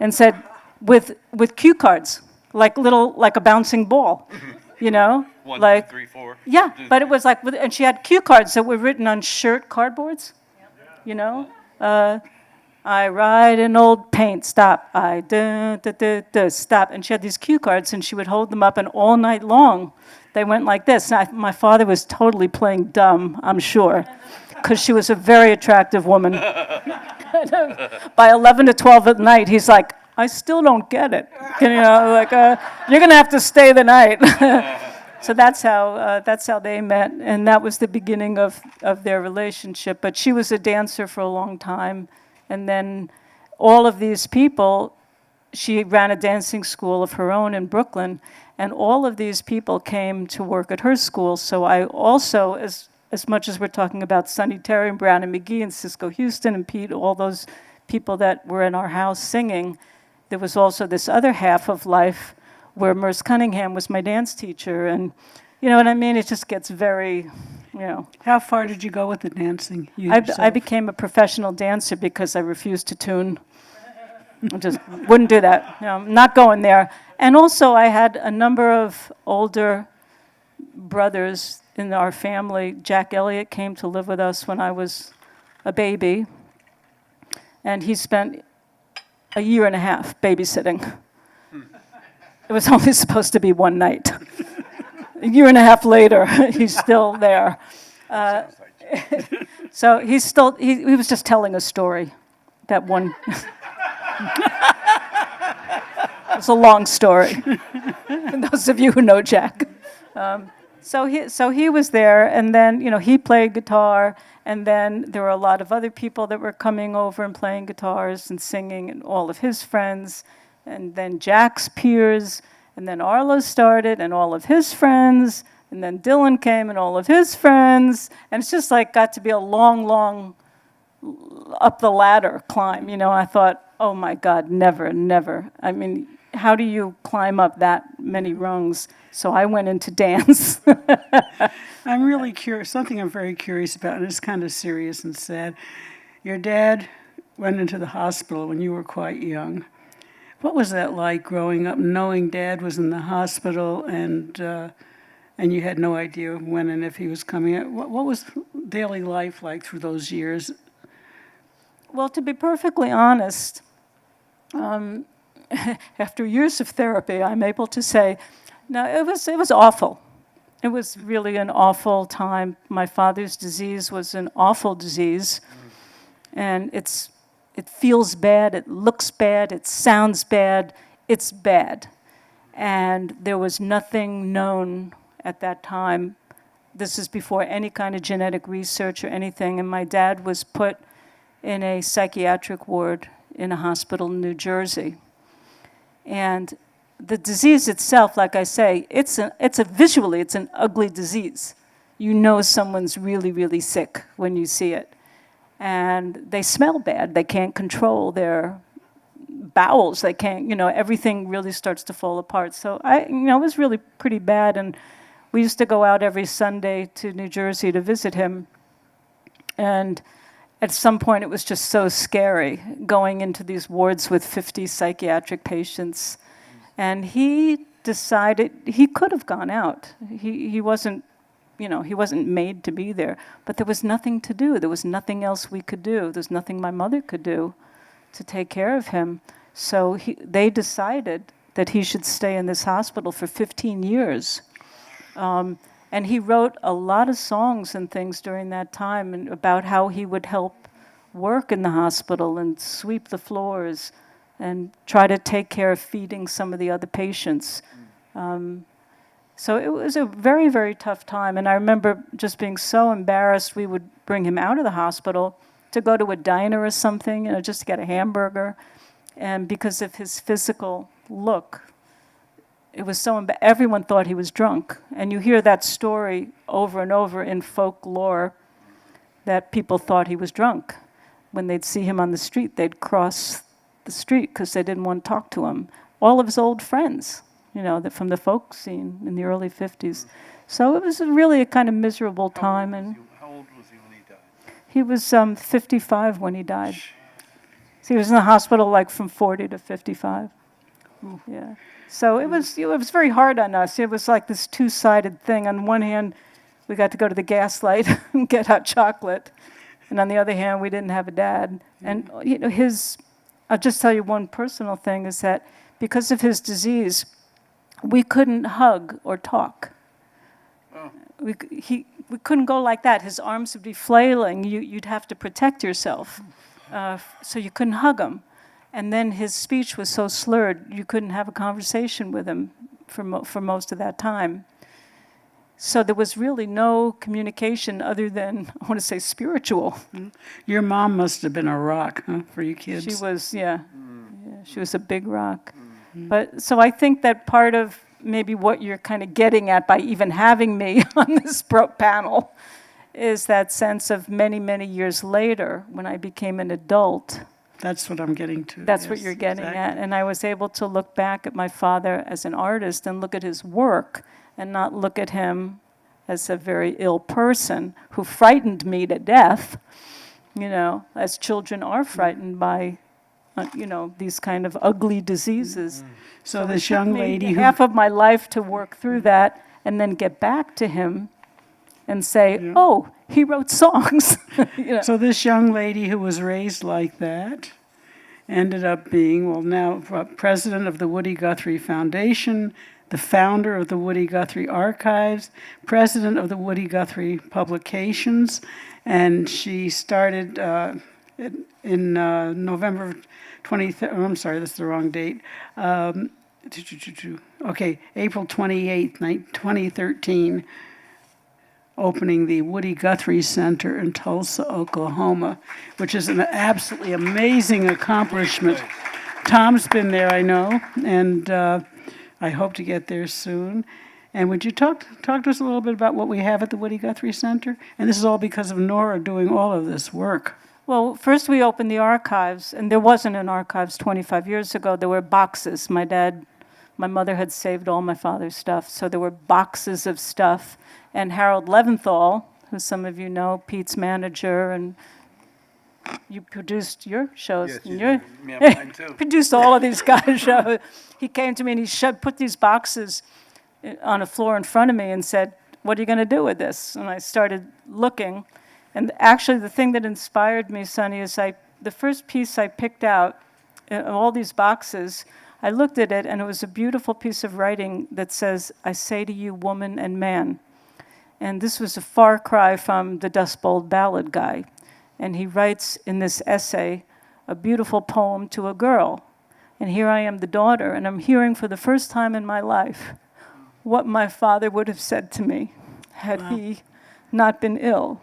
and said, with cue cards, like a bouncing ball, 1, 2, 3, 4. Yeah, but it was and she had cue cards that were written on shirt cardboards, I ride an old paint, stop, I stop. And she had these cue cards, and she would hold them up, and all night long, they went like this. Now, my father was totally playing dumb, I'm sure, because she was a very attractive woman. By 11 to 12 at night, he's like, I still don't get it. You're going to have to stay the night. So that's how they met, and that was the beginning of their relationship. But she was a dancer for a long time, and then all of these people, she ran a dancing school of her own in Brooklyn, and all of these people came to work at her school. So I also, as much as we're talking about Sonny, Terry, and Brown and McGee and Cisco Houston and Pete, all those people that were in our house singing, there was also this other half of life where Merce Cunningham was my dance teacher. And you know what I mean? It just gets very, How far did you go with the dancing? I became a professional dancer because I refused to tune. I just wouldn't do that. Not going there. And also I had a number of older brothers in our family. Jack Elliott came to live with us when I was a baby, and he spent a year and a half babysitting. It was only supposed to be one night. A year and a half later, he's still there. So he was just telling a story, that one. It's a long story, for those of you who know Jack. So he was there, and then he played guitar, and then there were a lot of other people that were coming over and playing guitars and singing, and all of his friends, and then Jack's peers, and then Arlo started, and all of his friends, and then Dylan came, and all of his friends, and it's just got to be a long up the ladder climb. I thought, oh my God, never. I mean, how do you climb up that many rungs? So I went into dance. I'm really curious, something I'm very curious about, and it's kind of serious and sad. Your dad went into the hospital when you were quite young. What was that like growing up, knowing Dad was in the hospital and you had no idea when and if he was coming out? What was daily life like through those years? Well, to be perfectly honest, after years of therapy, I'm able to say, no, it was awful. It was really an awful time. My father's disease was an awful disease, and it feels bad, it looks bad, it sounds bad, it's bad. And there was nothing known at that time. This is before any kind of genetic research or anything, and my dad was put in a psychiatric ward in a hospital in New Jersey. And the disease itself, like I say, it's visually an ugly disease. You know someone's really, really sick when you see it. And they smell bad. They can't control their bowels. They can't, everything really starts to fall apart. So it was really pretty bad. And we used to go out every Sunday to New Jersey to visit him. And at some point, it was just so scary going into these wards with 50 psychiatric patients. And he decided he could have gone out. He wasn't made to be there. But there was nothing to do. There was nothing else we could do. There's nothing my mother could do to take care of him. So they decided that he should stay in this hospital for 15 years. And he wrote a lot of songs and things during that time and about how he would help work in the hospital and sweep the floors and try to take care of feeding some of the other patients. So it was a very, very tough time. And I remember just being so embarrassed. We would bring him out of the hospital to go to a diner or something, just to get a hamburger. And because of his physical look, it was so everyone thought he was drunk. And you hear that story over and over in folklore that people thought he was drunk. When they'd see him on the street, they'd cross the street because they didn't want to talk to him. All of his old friends, from the folk scene in the early 50s. So it was really a kind of miserable time. And How old was he when he died? he was 55 when he died. So he was in the hospital like from 40 to 55. Yeah. So it was very hard on us. It was like this two-sided thing. On one hand, we got to go to the Gaslight and get hot chocolate. And on the other hand, we didn't have a dad. And I'll just tell you one personal thing is that because of his disease, we couldn't hug or talk. Oh. We couldn't go like that. His arms would be flailing. You'd have to protect yourself. So you couldn't hug him. And then his speech was so slurred, you couldn't have a conversation with him for most of that time. So there was really no communication other than, I want to say, spiritual. Your mom must have been a rock, for you kids. She was, yeah, she was a big rock. But so I think that part of maybe what you're kind of getting at by even having me on this panel is that sense of many, many years later, when I became an adult. That's what I'm getting to. That's what yes, you're getting exactly. at. And I was able to look back at my father as an artist and look at his work and not look at him as a very ill person who frightened me to death, as children are frightened by, these kind of ugly diseases. So this young lady who... half of my life to work through that and then get back to him and say, oh, he wrote songs. So this young lady who was raised like that ended up being, now president of the Woody Guthrie Foundation, the founder of the Woody Guthrie Archives, president of the Woody Guthrie Publications, and she started in November 23rd, I'm sorry, that's the wrong date. April 28th, 2013, opening the Woody Guthrie Center in Tulsa, Oklahoma, which is an absolutely amazing accomplishment. Tom's been there, I know, and I hope to get there soon. And would you talk to us a little bit about what we have at the Woody Guthrie Center? And this is all because of Nora doing all of this work. Well, first we opened the archives, and there wasn't an archives 25 years ago. There were boxes. My mother had saved all my father's stuff, so there were boxes of stuff. And Harold Leventhal, who some of you know, Pete's manager, and you produced your shows. Yes, and you did. Yeah, mine too. Produced all of these guys' shows. He came to me and he put these boxes on a floor in front of me and said, "What are you going to do with this?" And I started looking. And actually, the thing that inspired me, Sonny, is the first piece I picked out of all these boxes, I looked at it, and it was a beautiful piece of writing that says, "I say to you, woman and man." And this was a far cry from the Dust Bowl ballad guy. And he writes in this essay a beautiful poem to a girl. And here I am, the daughter, and I'm hearing for the first time in my life what my father would have said to me had he not been ill.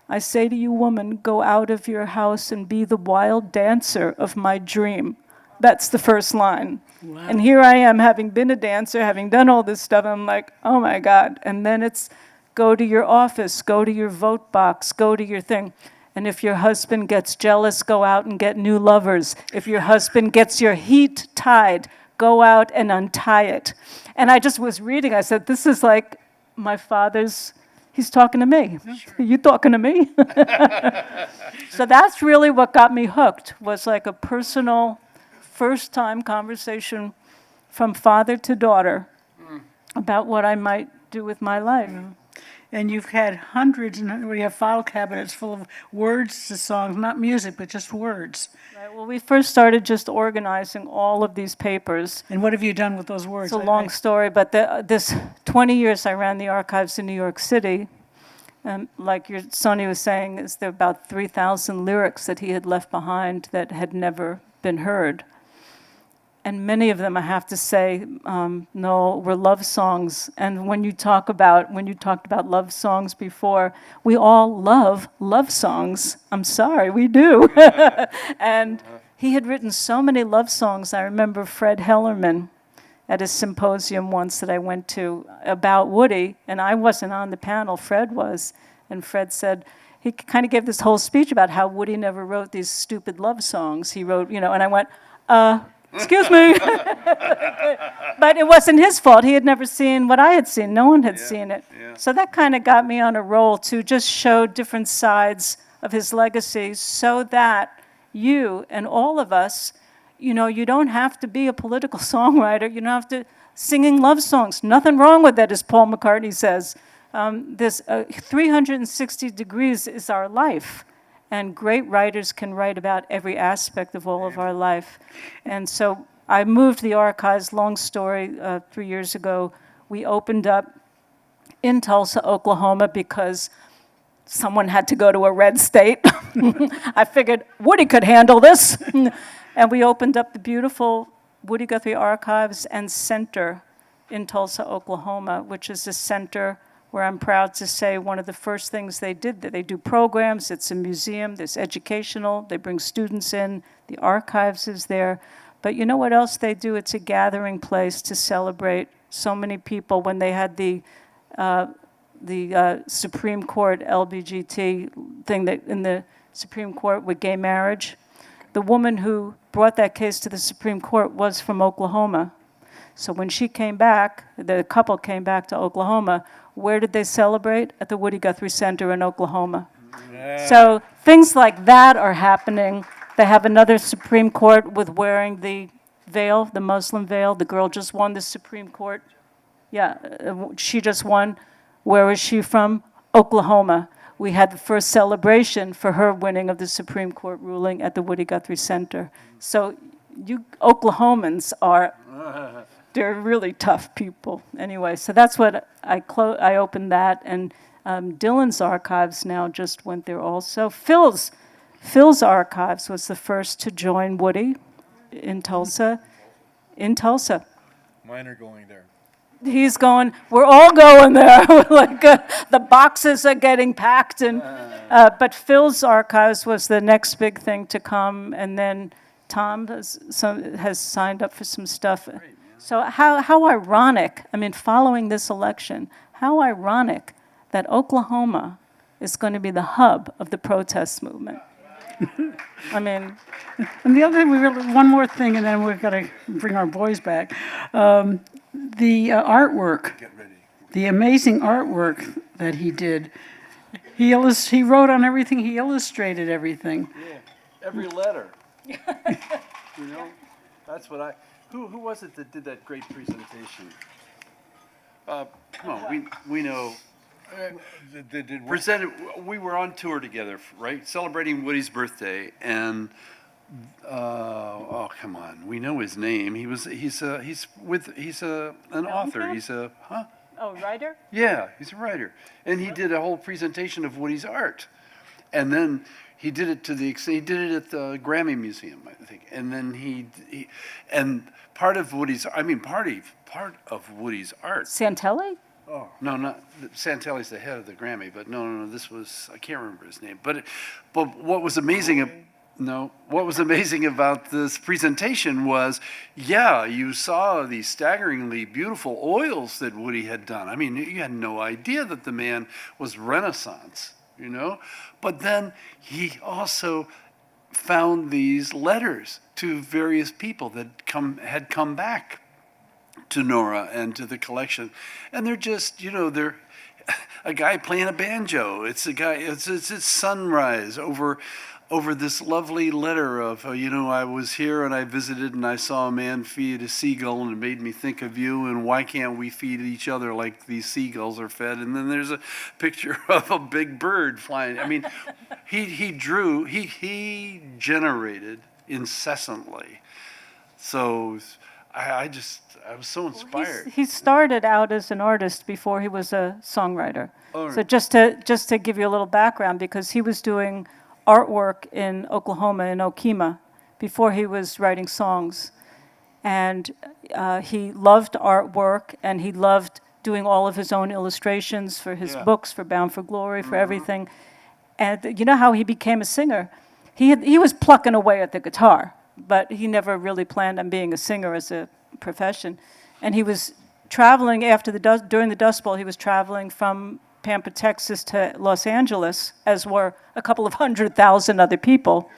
"I say to you, woman, go out of your house and be the wild dancer of my dream." That's the first line. Wow. And here I am, having been a dancer, having done all this stuff, I'm like, oh my God. And then it's go to your office, go to your vote box, go to your thing. And if your husband gets jealous, go out and get new lovers. If your husband gets your heat tied, go out and untie it. And I just was reading, I said, this is like my father's, he's talking to me. Sure. Are you talking to me? So that's really what got me hooked, was like a personal, first-time conversation from father to daughter about what I might do with my life. And you've had hundreds, and we have file cabinets full of words to songs, not music, but just words. Right, well, we first started just organizing all of these papers. And what have you done with those words? It's a long story, but this 20 years I ran the archives in New York City. Like your Sonny was saying, is there about 3,000 lyrics that he had left behind that had never been heard. And many of them, I have to say, Noel, were love songs. And when you talked about love songs before, we all love songs. I'm sorry, we do. And he had written so many love songs. I remember Fred Hellerman at a symposium once that I went to about Woody, and I wasn't on the panel, Fred was. And Fred said, he kind of gave this whole speech about how Woody never wrote these stupid love songs. He wrote, and I went, excuse me. But it wasn't his fault. He had never seen what I had seen. No one had seen it. Yeah. So that kind of got me on a roll to just show different sides of his legacy so that you and all of us, you don't have to be a political songwriter. You don't have to singing love songs. Nothing wrong with that, as Paul McCartney says. This 360 degrees is our life. And great writers can write about every aspect of all of our life. And so I moved the archives, long story, 3 years ago. We opened up in Tulsa, Oklahoma, because someone had to go to a red state. I figured Woody could handle this. And we opened up the beautiful Woody Guthrie Archives and Center in Tulsa, Oklahoma, which is a center where I'm proud to say one of the first things they did, that they do programs, it's a museum, there's educational, they bring students in, the archives is there. But you know what else they do? It's a gathering place to celebrate so many people. When they had the Supreme Court LBGT thing that in the Supreme Court with gay marriage, the woman who brought that case to the Supreme Court was from Oklahoma. So when she came back, the couple came back to Oklahoma, where did they celebrate? At the Woody Guthrie Center in Oklahoma. Yeah. So things like that are happening. They have another Supreme Court with wearing the veil, the Muslim veil. The girl just won the Supreme Court. Yeah, she just won. Where is she from? Oklahoma. We had the first celebration for her winning of the Supreme Court ruling at the Woody Guthrie Center. So you Oklahomans are... They're really tough people. Anyway, so that's what I opened that, and Dylan's archives now just went there also. Phil's archives was the first to join Woody in Tulsa. Mine are going there. He's going. We're all going there. Like the boxes are getting packed, and but Phil's archives was the next big thing to come, and then Tom has signed up for some stuff. Great. So how ironic, following this election, how ironic that Oklahoma is going to be the hub of the protest movement. I mean, And the other thing, one more thing, and then we've got to bring our boys back. The artwork, the amazing artwork that he did. He wrote on everything. He illustrated everything. Every letter. You know, that's what who was it that did that great presentation? Come on, we know. Presented, we were on tour together, right? Celebrating Woody's birthday, and oh come on, we know his name. He's an author. He's a writer? Yeah, he's a writer, and he did a whole presentation of Woody's art, and then he did it he did it at the Grammy Museum, I think, and then and part of Woody's art. Santelli? Oh, no, not Santelli's the head of the Grammy, but no, this was, I can't remember his name. But what was amazing, what was amazing about this presentation was, you saw these staggeringly beautiful oils that Woody had done. I mean, you had no idea that the man was Renaissance, But then he also found these letters to various people that had come back to Nora and to the collection, and they're just, they're a guy playing a banjo. It's sunrise over this lovely letter of, I was here and I visited and I saw a man feed a seagull and it made me think of you, and why can't we feed each other like these seagulls are fed? And then there's a picture of a big bird flying. I mean, he generated incessantly. So I was so inspired. He started out as an artist before he was a songwriter. Oh, So just to give you a little background, because he was doing artwork in Oklahoma, in Okemah, before he was writing songs. And he loved artwork, and he loved doing all of his own illustrations for his books, for Bound for Glory, for everything. And you know how he became a singer? He was plucking away at the guitar, but he never really planned on being a singer as a profession. And he was traveling during the Dust Bowl, he was traveling from Pampa, Texas to Los Angeles, as were a couple of 100,000 other people.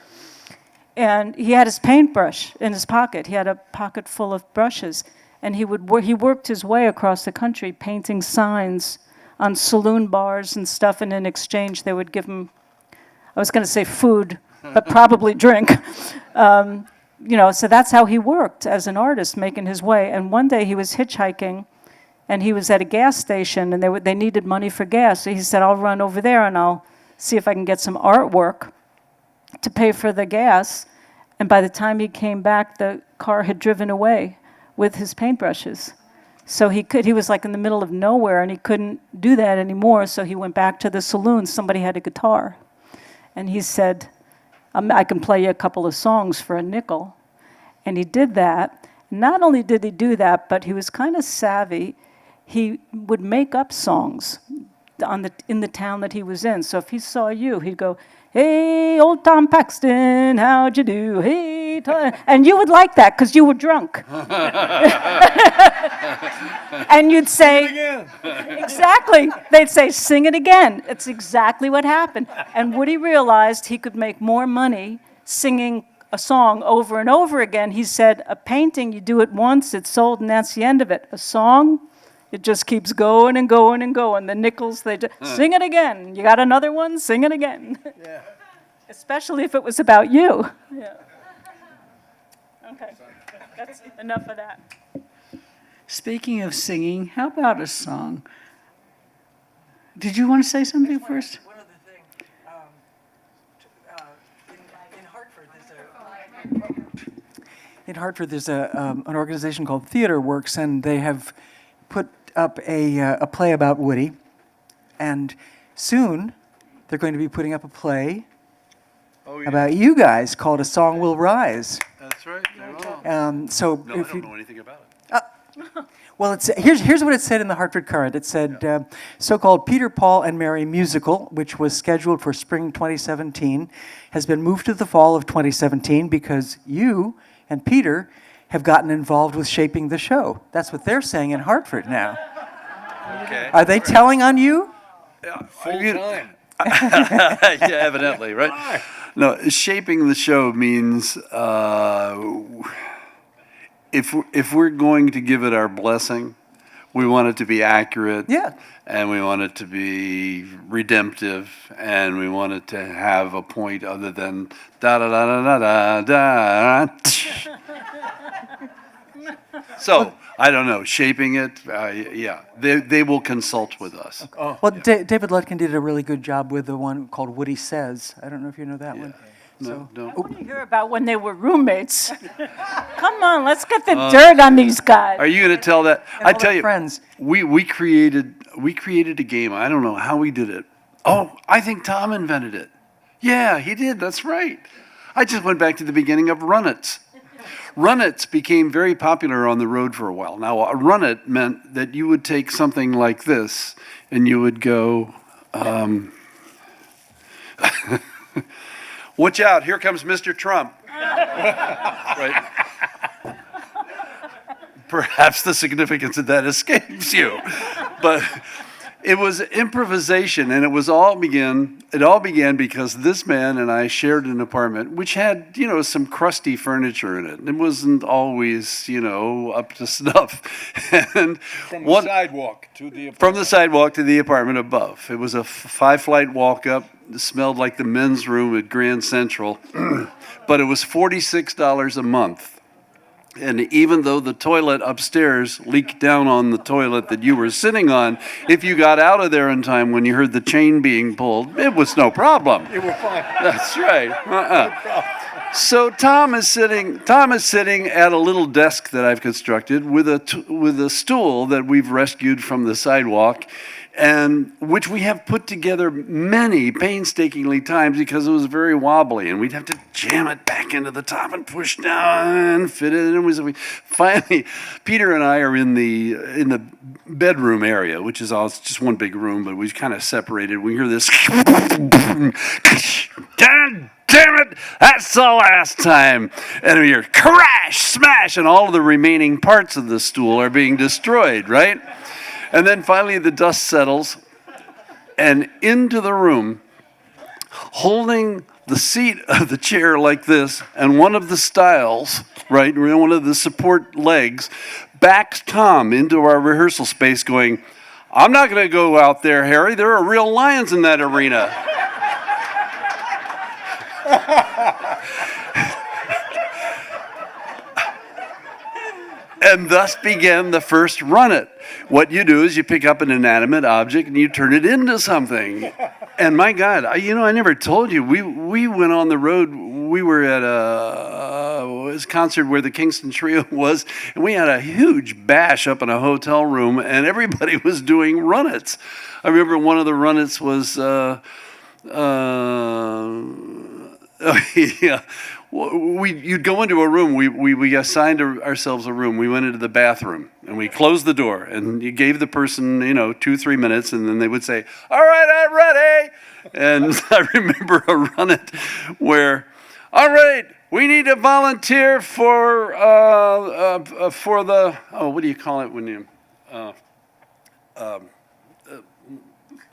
And he had his paintbrush in his pocket. He had a pocket full of brushes. And he worked his way across the country painting signs on saloon bars and stuff, and in exchange they would give him, I was going to say food, but probably drink. So that's how he worked as an artist, making his way. And one day he was hitchhiking, and he was at a gas station, and they needed money for gas. So he said, I'll run over there, and I'll see if I can get some artwork to pay for the gas. And by the time he came back, the car had driven away with his paintbrushes. So he was like in the middle of nowhere, and he couldn't do that anymore. So he went back to the saloon. Somebody had a guitar. And he said, I can play you a couple of songs for a nickel. And he did that. Not only did he do that, but he was kind of savvy. He would make up songs in the town that he was in. So if he saw you, he'd go, hey, old Tom Paxton, how'd you do? Hey, Tom. And you would like that because you were drunk. And you'd say, exactly. They'd say, sing it again. It's exactly what happened. And Woody realized he could make more money singing a song over and over again. He said, a painting, you do it once, it's sold, and that's the end of it. A song, it just keeps going and going and going. The nickels, they just sing it again. You got another one? Sing it again. Yeah. Especially if it was about you. Yeah. Okay, that's enough of that. Speaking of singing, how about a song? Did you want to say something first? One other thing. In Hartford, there's an organization called Theater Works, and they have put up a play about Woody. And soon, they're going to be putting up a play about you guys called A Song Will Rise. That's right. So No, I if don't you, know anything about it. well, here's what it said in the Hartford Current. It said, so-called Peter, Paul, and Mary musical, which was scheduled for spring 2017, has been moved to the fall of 2017 because you and Peter have gotten involved with shaping the show. That's what they're saying in Hartford now. Okay. Are they telling on you? Full time. Yeah, evidently, right? No, shaping the show means if we're going to give it our blessing, we want it to be accurate. Yeah. And we want it to be redemptive, and we want it to have a point other than da da da da da da da. So I don't know, shaping it. Yeah, they will consult with us. Well, David Lutkin did a really good job with the one called Woody Says. I don't know if you know that one. No, I don't. want to hear about when they were roommates. Come on, let's get the dirt on these guys. Are you going to tell that? And I all tell their you, friends. we created a game. I don't know how we did it. Oh, I think Tom invented it. Yeah, he did. That's right. I just went back to the beginning of Run-Its. Run-Its became very popular on the road for a while. Now, a run-it meant that you would take something like this and you would go, watch out, here comes Mr. Trump. Right? Perhaps the significance of that escapes you. But it was improvisation, and it all began because this man and I shared an apartment which had, some crusty furniture in it. It wasn't always, up to snuff. And From the sidewalk to the apartment. from the sidewalk to the apartment above. It was a 5-flight walk up. It smelled like the men's room at Grand Central, but it was $46 a month. And even though the toilet upstairs leaked down on the toilet that you were sitting on, if you got out of there in time when you heard the chain being pulled, it was no problem. You were fine. That's right. So Tom is sitting at a little desk that I've constructed with a stool that we've rescued from the sidewalk, and which we have put together many painstakingly times because it was very wobbly, and we'd have to jam it back into the top and push down and fit it in. Finally, Peter and I are in the bedroom area, which is just one big room, but we kind of separated. We hear this, God damn it, that's the last time. And we hear crash, smash, and all of the remaining parts of the stool are being destroyed, right? And then finally the dust settles, and into the room, holding the seat of the chair like this, and one of the stiles, right, one of the support legs, backs Tom into our rehearsal space going, I'm not going to go out there, Harry. There are real lions in that arena. And thus began the first Run-It. What you do is you pick up an inanimate object and you turn it into something. And my God, I never told you, we went on the road. We were at a concert where the Kingston Trio was, and we had a huge bash up in a hotel room, and everybody was doing Run-Its. I remember one of the Run-Its was, yeah. You'd go into a room. We assigned ourselves a room. We went into the bathroom and we closed the door. And you gave the person, 2-3 minutes, and then they would say, "All right, I'm ready." And I remember a Run-It where, "All right, we need a volunteer for the what do you call it when you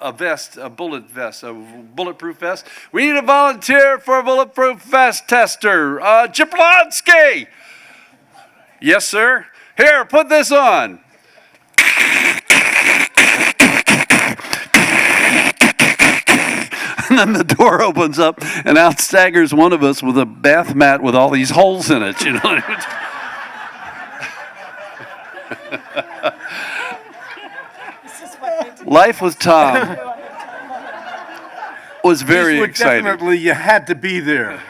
a vest, a bulletproof vest. We need a volunteer for a bulletproof vest tester. Jablonski!" "Yes, sir." "Here, put this on." And then the door opens up, and out staggers one of us with a bath mat with all these holes in it, Life with Tom was very These were exciting. Definitely, you had to be there.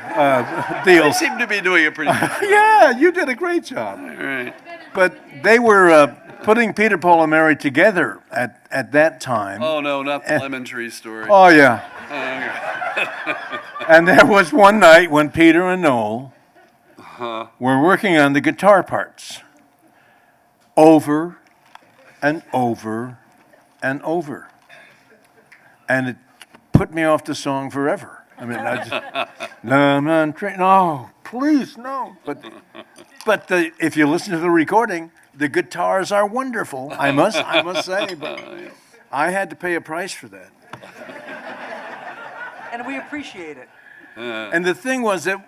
They Deals. seem to be doing a pretty good Yeah, you did a great job. All right. But they were putting Peter, Paul, and Mary together at that time. Oh, no, not the lemon tree story. Oh, yeah. And there was one night when Peter and Noel were working on the guitar parts over and over and over. And it put me off the song forever. I mean, I just, lemon tree, no, please, no. But if you listen to the recording, the guitars are wonderful, I must say, but I had to pay a price for that. And we appreciate it. And the thing was that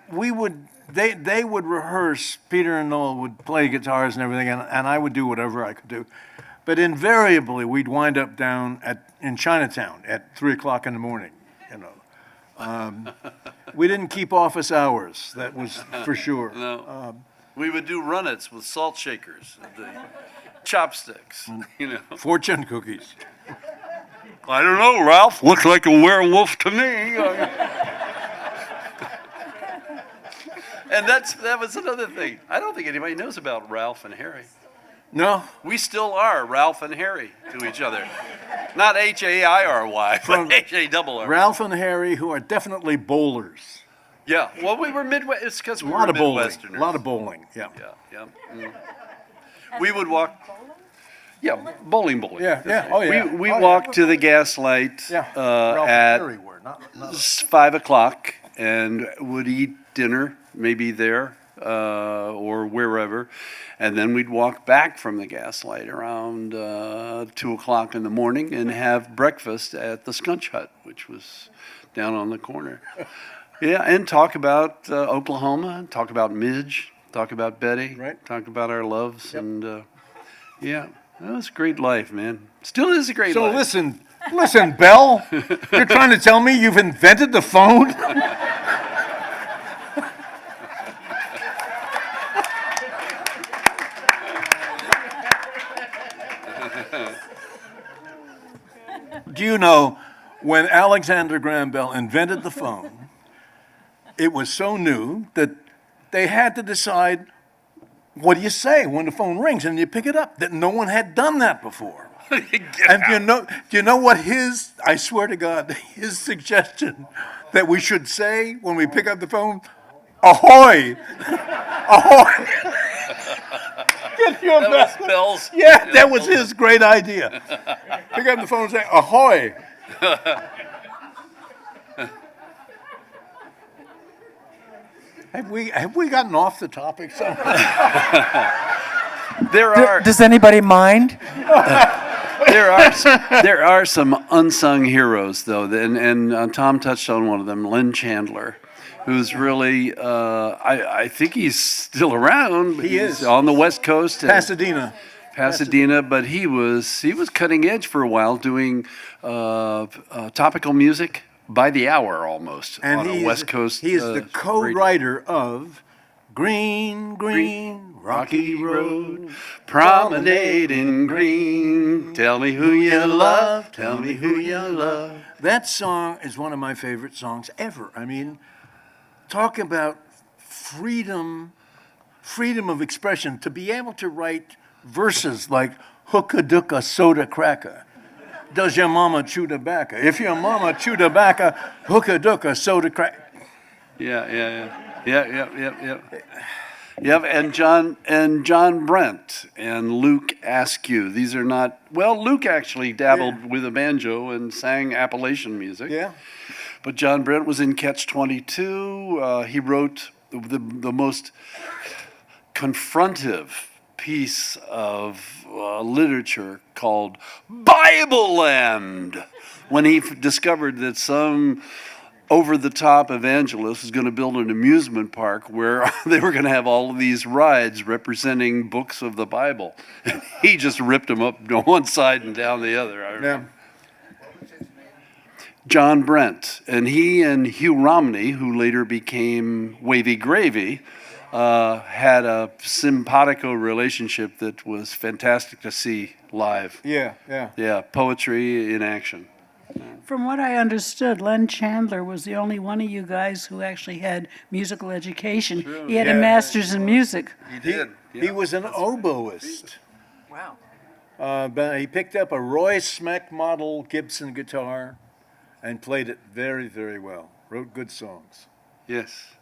they would rehearse. Peter and Noel would play guitars and everything, and I would do whatever I could do. But invariably, we'd wind up down in Chinatown at 3:00 in the morning. You know, we didn't keep office hours. That was for sure. No. We would do run-its with salt shakers, the chopsticks, you know. Fortune cookies. I don't know, Ralph. Looks like a werewolf to me. And that was another thing. I don't think anybody knows about Ralph and Harry. No, We still are Ralph and Harry to each other. Not H-A-I-R-Y, but H-A-R-R. Ralph and Harry, who are definitely bowlers. Yeah, well, we were Midwest. It's because A we lot were of bowling. Midwesterners. A lot of bowling. Yeah. Yeah, yeah. We would walk. Yeah, bowling. Yeah. Oh yeah. We walked to the Gaslight Yeah. Ralph and at Harry were not 5:00 and would eat dinner, maybe there or wherever, and then we'd walk back from the Gaslight around 2:00 in the morning and have breakfast at the Scunch Hut, which was down on the corner. Yeah, and talk about Oklahoma, talk about Midge, talk about Betty, Right. talk about our loves, and yeah, that was a great life, man. Still is a great So life. listen, Bell. You're trying to tell me you've invented the phone? Do you know, when Alexander Graham Bell invented the phone, it was so new that they had to decide, what do you say when the phone rings and you pick it up? That no one had done that before. And do you know what I swear to God, his suggestion that we should say when we pick up the phone? Ahoy! Ahoy! Can you That was imagine? Bell's. Yeah, that was his great idea. Pick up the phone and say, ahoy! Have we gotten off the topic somehow? Does anybody mind? There are some unsung heroes though, and Tom touched on one of them, Len Chandler, who's really I think he's still around. He's is. on the West Coast, Pasadena. but he was cutting edge for a while, doing topical music by the hour almost on a West Coast. He is the radio. co-writer of Green, Rocky Road. Promenade in green. Tell me who you love. Tell me who you love. That song is one of my favorite songs ever. I mean, talk about freedom of expression, to be able to write verses like hooka dooka soda cracker. Does your mama chew tobacco? If your mama chew tobacco, hooka dooka soda cracker. Yeah. Yep, and John Brent and Luke Askew. These are not, well, Luke actually dabbled with a banjo and sang Appalachian music. Yeah. But John Brent was in Catch-22. He wrote the most confrontive piece of literature called Bible Land, when he discovered that some over-the-top evangelist was going to build an amusement park where they were going to have all of these rides representing books of the Bible. And he just ripped them up to one side and down the other. I remember. John Brent, and he and Hugh Romney, who later became Wavy Gravy, had a simpatico relationship that was fantastic to see live. Yeah. Yeah, poetry in action. From what I understood, Len Chandler was the only one of you guys who actually had musical education. He had a master's in music. He did. He was an oboist. Wow. But he picked up a Roy Smeck model Gibson guitar and played it very, very well. Wrote good songs. Yes.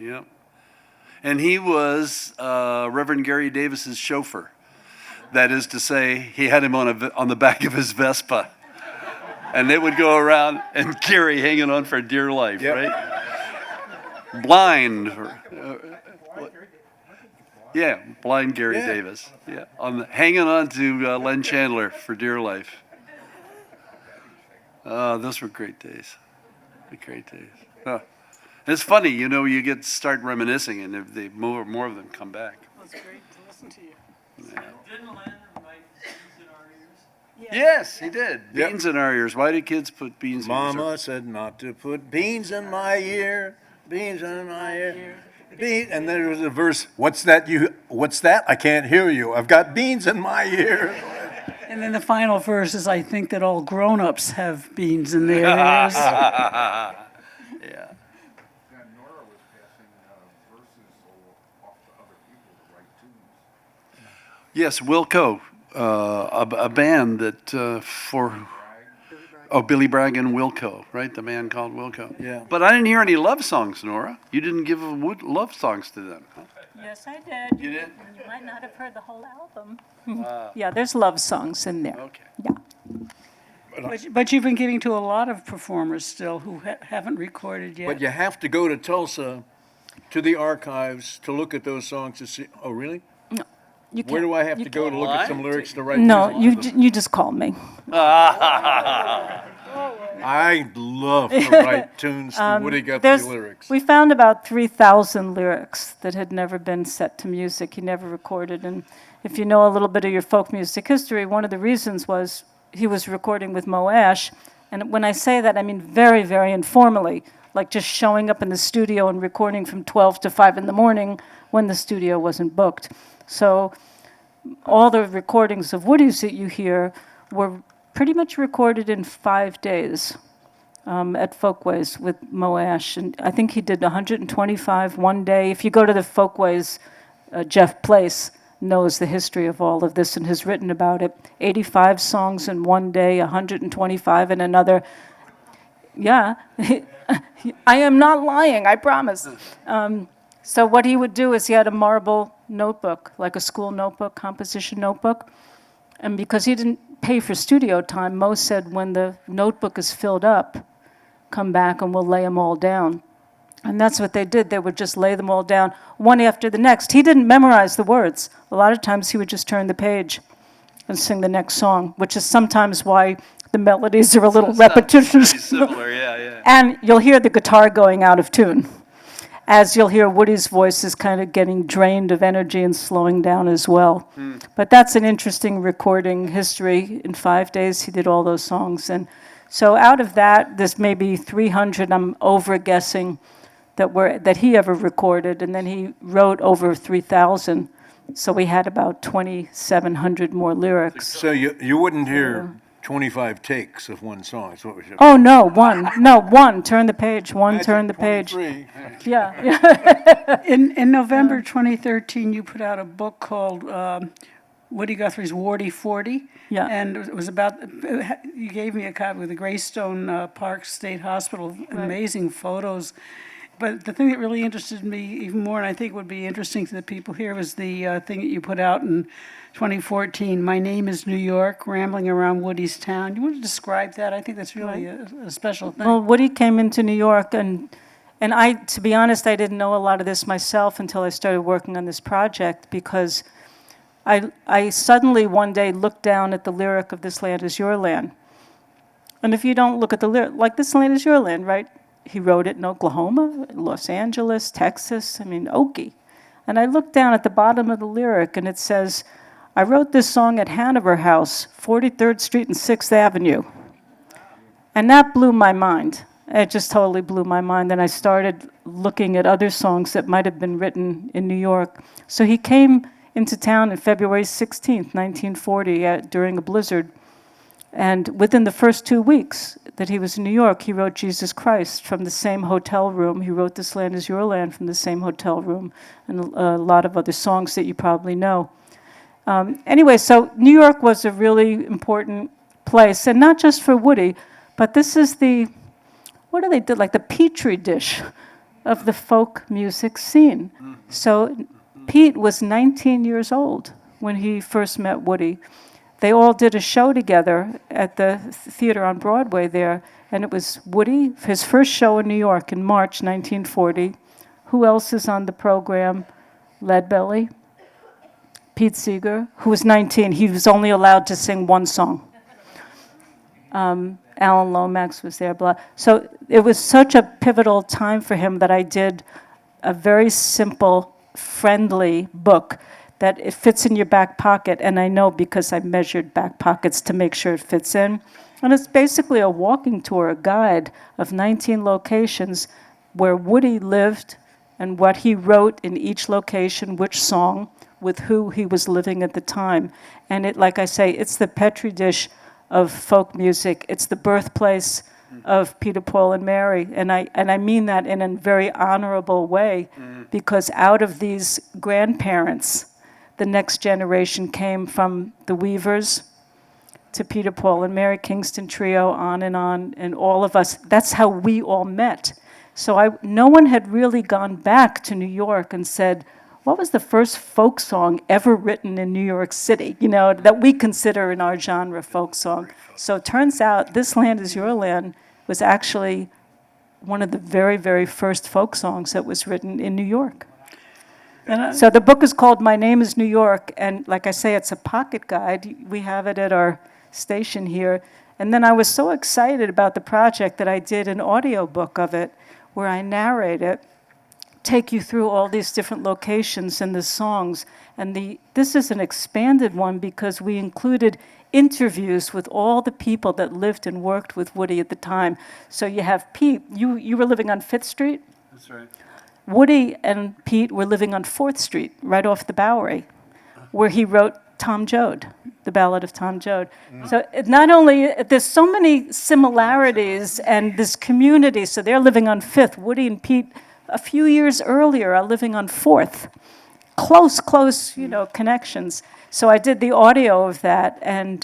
Yep. And he was Reverend Gary Davis's chauffeur. That is to say, he had him on the back of his Vespa. And they would go around and Gary hanging on for dear life, Yep. right? Blind. Yeah, blind Gary Yeah. Davis. Yeah, hanging on to Len Chandler for dear life. Those were great days. Great days. It's funny, you know, you start reminiscing, and if they more of them come back. It's great to listen to you. Didn't Landon write Beans in Our Ears? Yes, he did. Yep. Beans in our ears. Why do kids put beans in their ears? Mama said not to put beans in my ear, beans in my ear. And there was a verse, what's that? I can't hear you. I've got beans in my ear. And then the final verse is, I think that all grown-ups have beans in their ears. Yeah. And Nora was passing verses off to other people to write tunes. Yes, Wilco, a band that Billy Bragg and Wilco, right? The band called Wilco. Yeah. But I didn't hear any love songs, Nora. You didn't give love songs to them. Huh? Yes, I did. You did? You might not have heard the whole album. Yeah, there's love songs in there. Okay. Yeah. But you've been giving to a lot of performers still who haven't recorded yet. But you have to go to Tulsa, to the archives, to look at those songs to see, oh, really? No, you can't. Where do I have you to go can't. to look at some lyrics to write No, music? you just call me. I love to write tunes to Woody Guthrie lyrics. We found about 3,000 lyrics that had never been set to music. He never recorded. And if you know a little bit of your folk music history, one of the reasons was he was recording with Mo Ash. And when I say that, I mean very, very informally, like just showing up in the studio and recording from 12 to 5 in the morning when the studio wasn't booked. So all the recordings of Woody's that you hear were pretty much recorded in 5 days at Folkways with Mo Ash. And I think he did 125 one day. If you go to the Folkways, Jeff Place knows the history of all of this and has written about it. 85 songs in one day, 125 in another. Yeah, I am not lying, I promise. So what he would do is he had a marble notebook, like a school notebook, composition notebook. And because he didn't pay for studio time, Mo said, when the notebook is filled up, come back and we'll lay them all down. And that's what they did. They would just lay them all down, one after the next. He didn't memorize the words. A lot of times he would just turn the page and sing the next song, which is sometimes why the melodies are a little repetitious. Similar, yeah. And you'll hear the guitar going out of tune, as you'll hear Woody's voice is kind of getting drained of energy and slowing down as well. But that's an interesting recording history. In 5 days, he did all those songs. And so out of that, there's maybe 300, I'm over-guessing, that he ever recorded. And then he wrote over 3,000. So we had about 2,700 more lyrics. So you wouldn't hear 25 takes of one song. Is what we should. Oh, no, one. No, one. Turn the page. One, turn the page. 23. Yeah. In November 2013, you put out a book called Woody Guthrie's Warty 40. Yeah. And it was about, you gave me a copy of the Greystone Park State Hospital, amazing photos. But the thing that really interested me even more, and I think would be interesting to the people here, was the thing that you put out in 2014, My Name is New York, Rambling Around Woody's Town. You want to describe that? I think that's really a special thing. Well, Woody came into New York, and I, to be honest, I didn't know a lot of this myself until I started working on this project, because I suddenly one day looked down at the lyric of This Land Is Your Land. And if you don't look at the lyric, like This Land Is Your Land, right? He wrote it in Oklahoma, Los Angeles, Texas, Okie. And I looked down at the bottom of the lyric, and it says, I wrote this song at Hanover House, 43rd Street and 6th Avenue. And that blew my mind. It just totally blew my mind. And I started looking at other songs that might have been written in New York. So he came into town on February 16th, 1940, during a blizzard. And within the first 2 weeks that he was in New York, he wrote Jesus Christ from the same hotel room. He wrote This Land Is Your Land from the same hotel room, and a lot of other songs that you probably know. Anyway, so New York was a really important place, and not just for Woody, but this is what do they do, like the petri dish of the folk music scene. So Pete was 19 years old when he first met Woody. They all did a show together at the theater on Broadway there, and it was Woody, his first show in New York in March 1940. Who else is on the program? Leadbelly, Pete Seeger, who was 19. He was only allowed to sing one song. Alan Lomax was there, blah. So it was such a pivotal time for him that I did a very simple, friendly book that it fits in your back pocket, and I know because I measured back pockets to make sure it fits in. And it's basically a walking tour, a guide of 19 locations where Woody lived and what he wrote in each location, which song, with who he was living at the time. And it, like I say, it's the petri dish of folk music. It's the birthplace of Peter, Paul, and Mary. And I mean that in a very honorable way, because out of these grandparents, the next generation came from the Weavers to Peter, Paul, and Mary, Kingston Trio, on, and all of us. That's how we all met. So no one had really gone back to New York and said, what was the first folk song ever written in New York City, that we consider in our genre folk song? So it turns out This Land Is Your Land was actually one of the very, very first folk songs that was written in New York. So the book is called My Name is New York, and like I say, it's a pocket guide. We have it at our station here. And then I was so excited about the project that I did an audio book of it, where I narrate it, take you through all these different locations and the songs. And this is an expanded one because we included interviews with all the people that lived and worked with Woody at the time. So you have Pete, you were living on 5th Street? That's right. Woody and Pete were living on 4th Street, right off the Bowery, where he wrote Tom Joad, the Ballad of Tom Joad. So not only, there's so many similarities and this community, so they're living on 5th. Woody and Pete, a few years earlier, are living on 4th. Close, connections. So I did the audio of that, and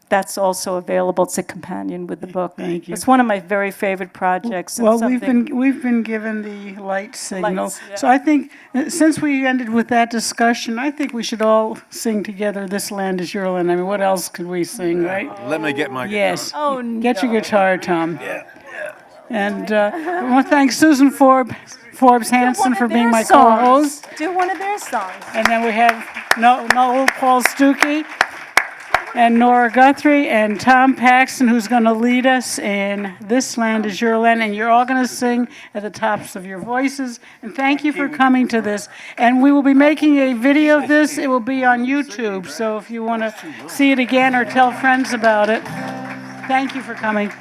that's also available. It's a companion with the book. Thank you. It's one of my very favorite projects. and Well, something- we've been given the light signal. Lights, yeah. So I think, since we ended with that discussion, I think we should all sing together, This Land Is Your Land. I mean, what else could we sing, right? Let me get my Yes. Oh, Get your guitar, Tom. And I want to thank Susan Forbes Hansen for being my co-host. Do one of their songs. And then we have Noel Paul Stookey and Nora Guthrie and Tom Paxton, who's going to lead us in This Land Is Your Land. And you're all going to sing at the tops of your voices. And thank you for coming to this. And we will be making a video of this. It will be on YouTube. So if you want to see it again or tell friends about it, thank you for coming.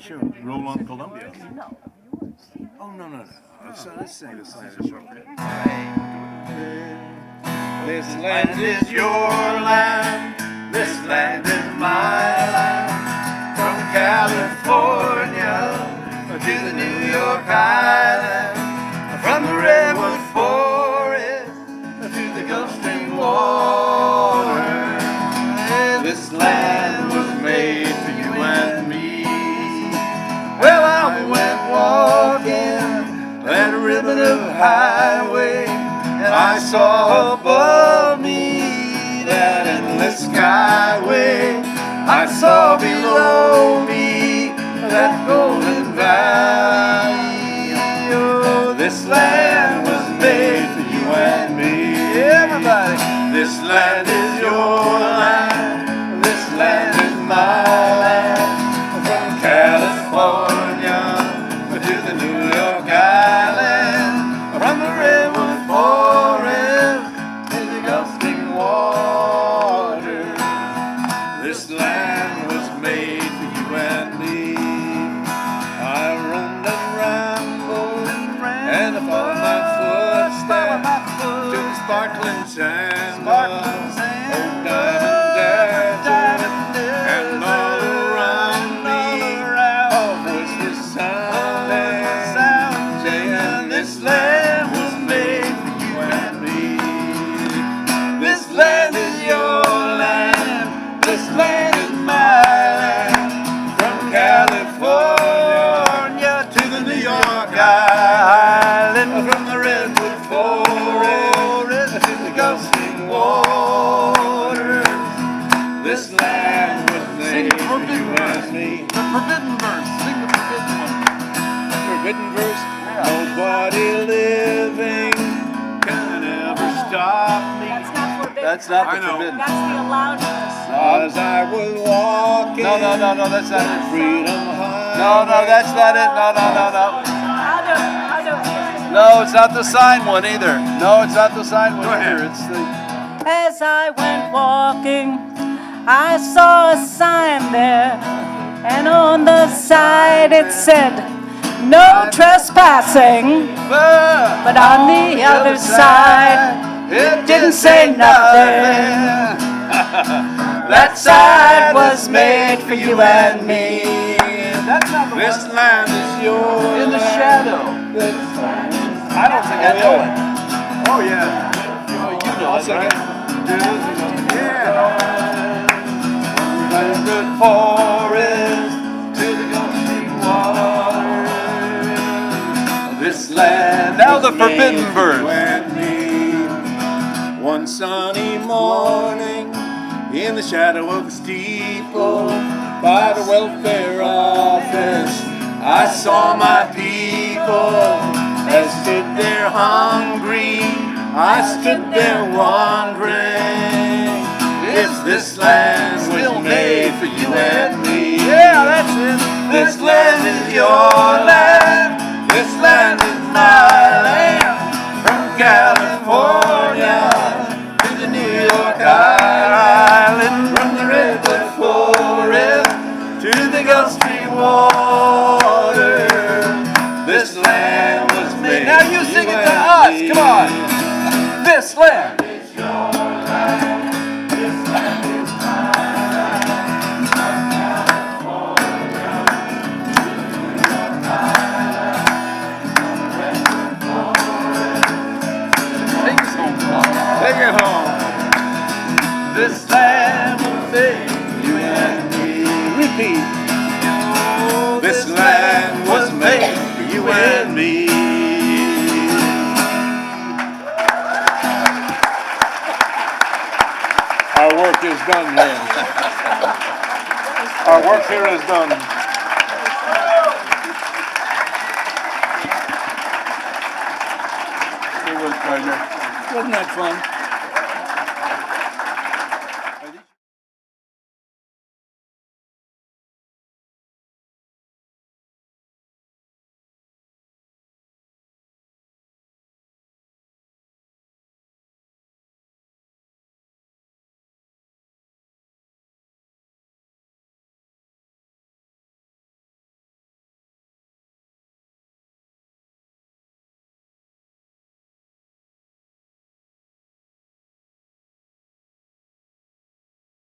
Sure, roll on Columbia. Oh, no. Let's sing This Land Is Your Land. This land is your land. This land is my land. From California to the New York Island. From the redwood forest to the Gulf Stream water. This land was made for you and me. Well, I went walking that ribbon of highway, and I saw above me that endless skyway. I saw below me that golden valley. Oh, this land was made for you and me. Everybody, this land is your land. This land is my land. From California to the New York Island, from the redwood forest to the Gulf Stream water. This land was made for you and me. I roamed and rambled, and I followed my footsteps to the sparkling sand, oh, diamond desert, and all around me, all voices sounding, saying this land was made for you and me. This land is your land, this land is my land. From California to the New York Island, from the redwood forest to the Gulf Stream water. This land was made for you and me. The forbidden verse. Sing the forbidden one. Forbidden verse. Nobody living can ever stop me. That's not forbidden. That's not I the know. forbidden. That's the allowed verse. As I was walking No, that's not it. Freedom high. No, that's not it. No. No, it's not the sign one either. No, it's not the sign one either. It's the. As I went walking, I saw a sign there, and on the side it said, "No trespassing." But on the other side, it didn't say nothing. That side was made for you and me. That's not the This one. land is yours. In the shadow. I don't think I know it. Oh, yeah. Oh, you know it, right? Yeah. Good forest to the gulfy water. This land. Now the forbidden verse. One sunny morning, in the shadow of the steeple, by the welfare office, I saw my people. They stood there hungry, I stood there wondering if this land was made for you and me. Yeah, that's it. This land is your land, this land is my land. From California to the New York Island, from the redwood forest to the Gulf Stream water. This land was made. Now you sing it to us. Come on. This land. Take it home. This land was made for you and me. Repeat. This land was made for you and me. Our work is done, man. Our work here is done. It was, partner. Wasn't that fun?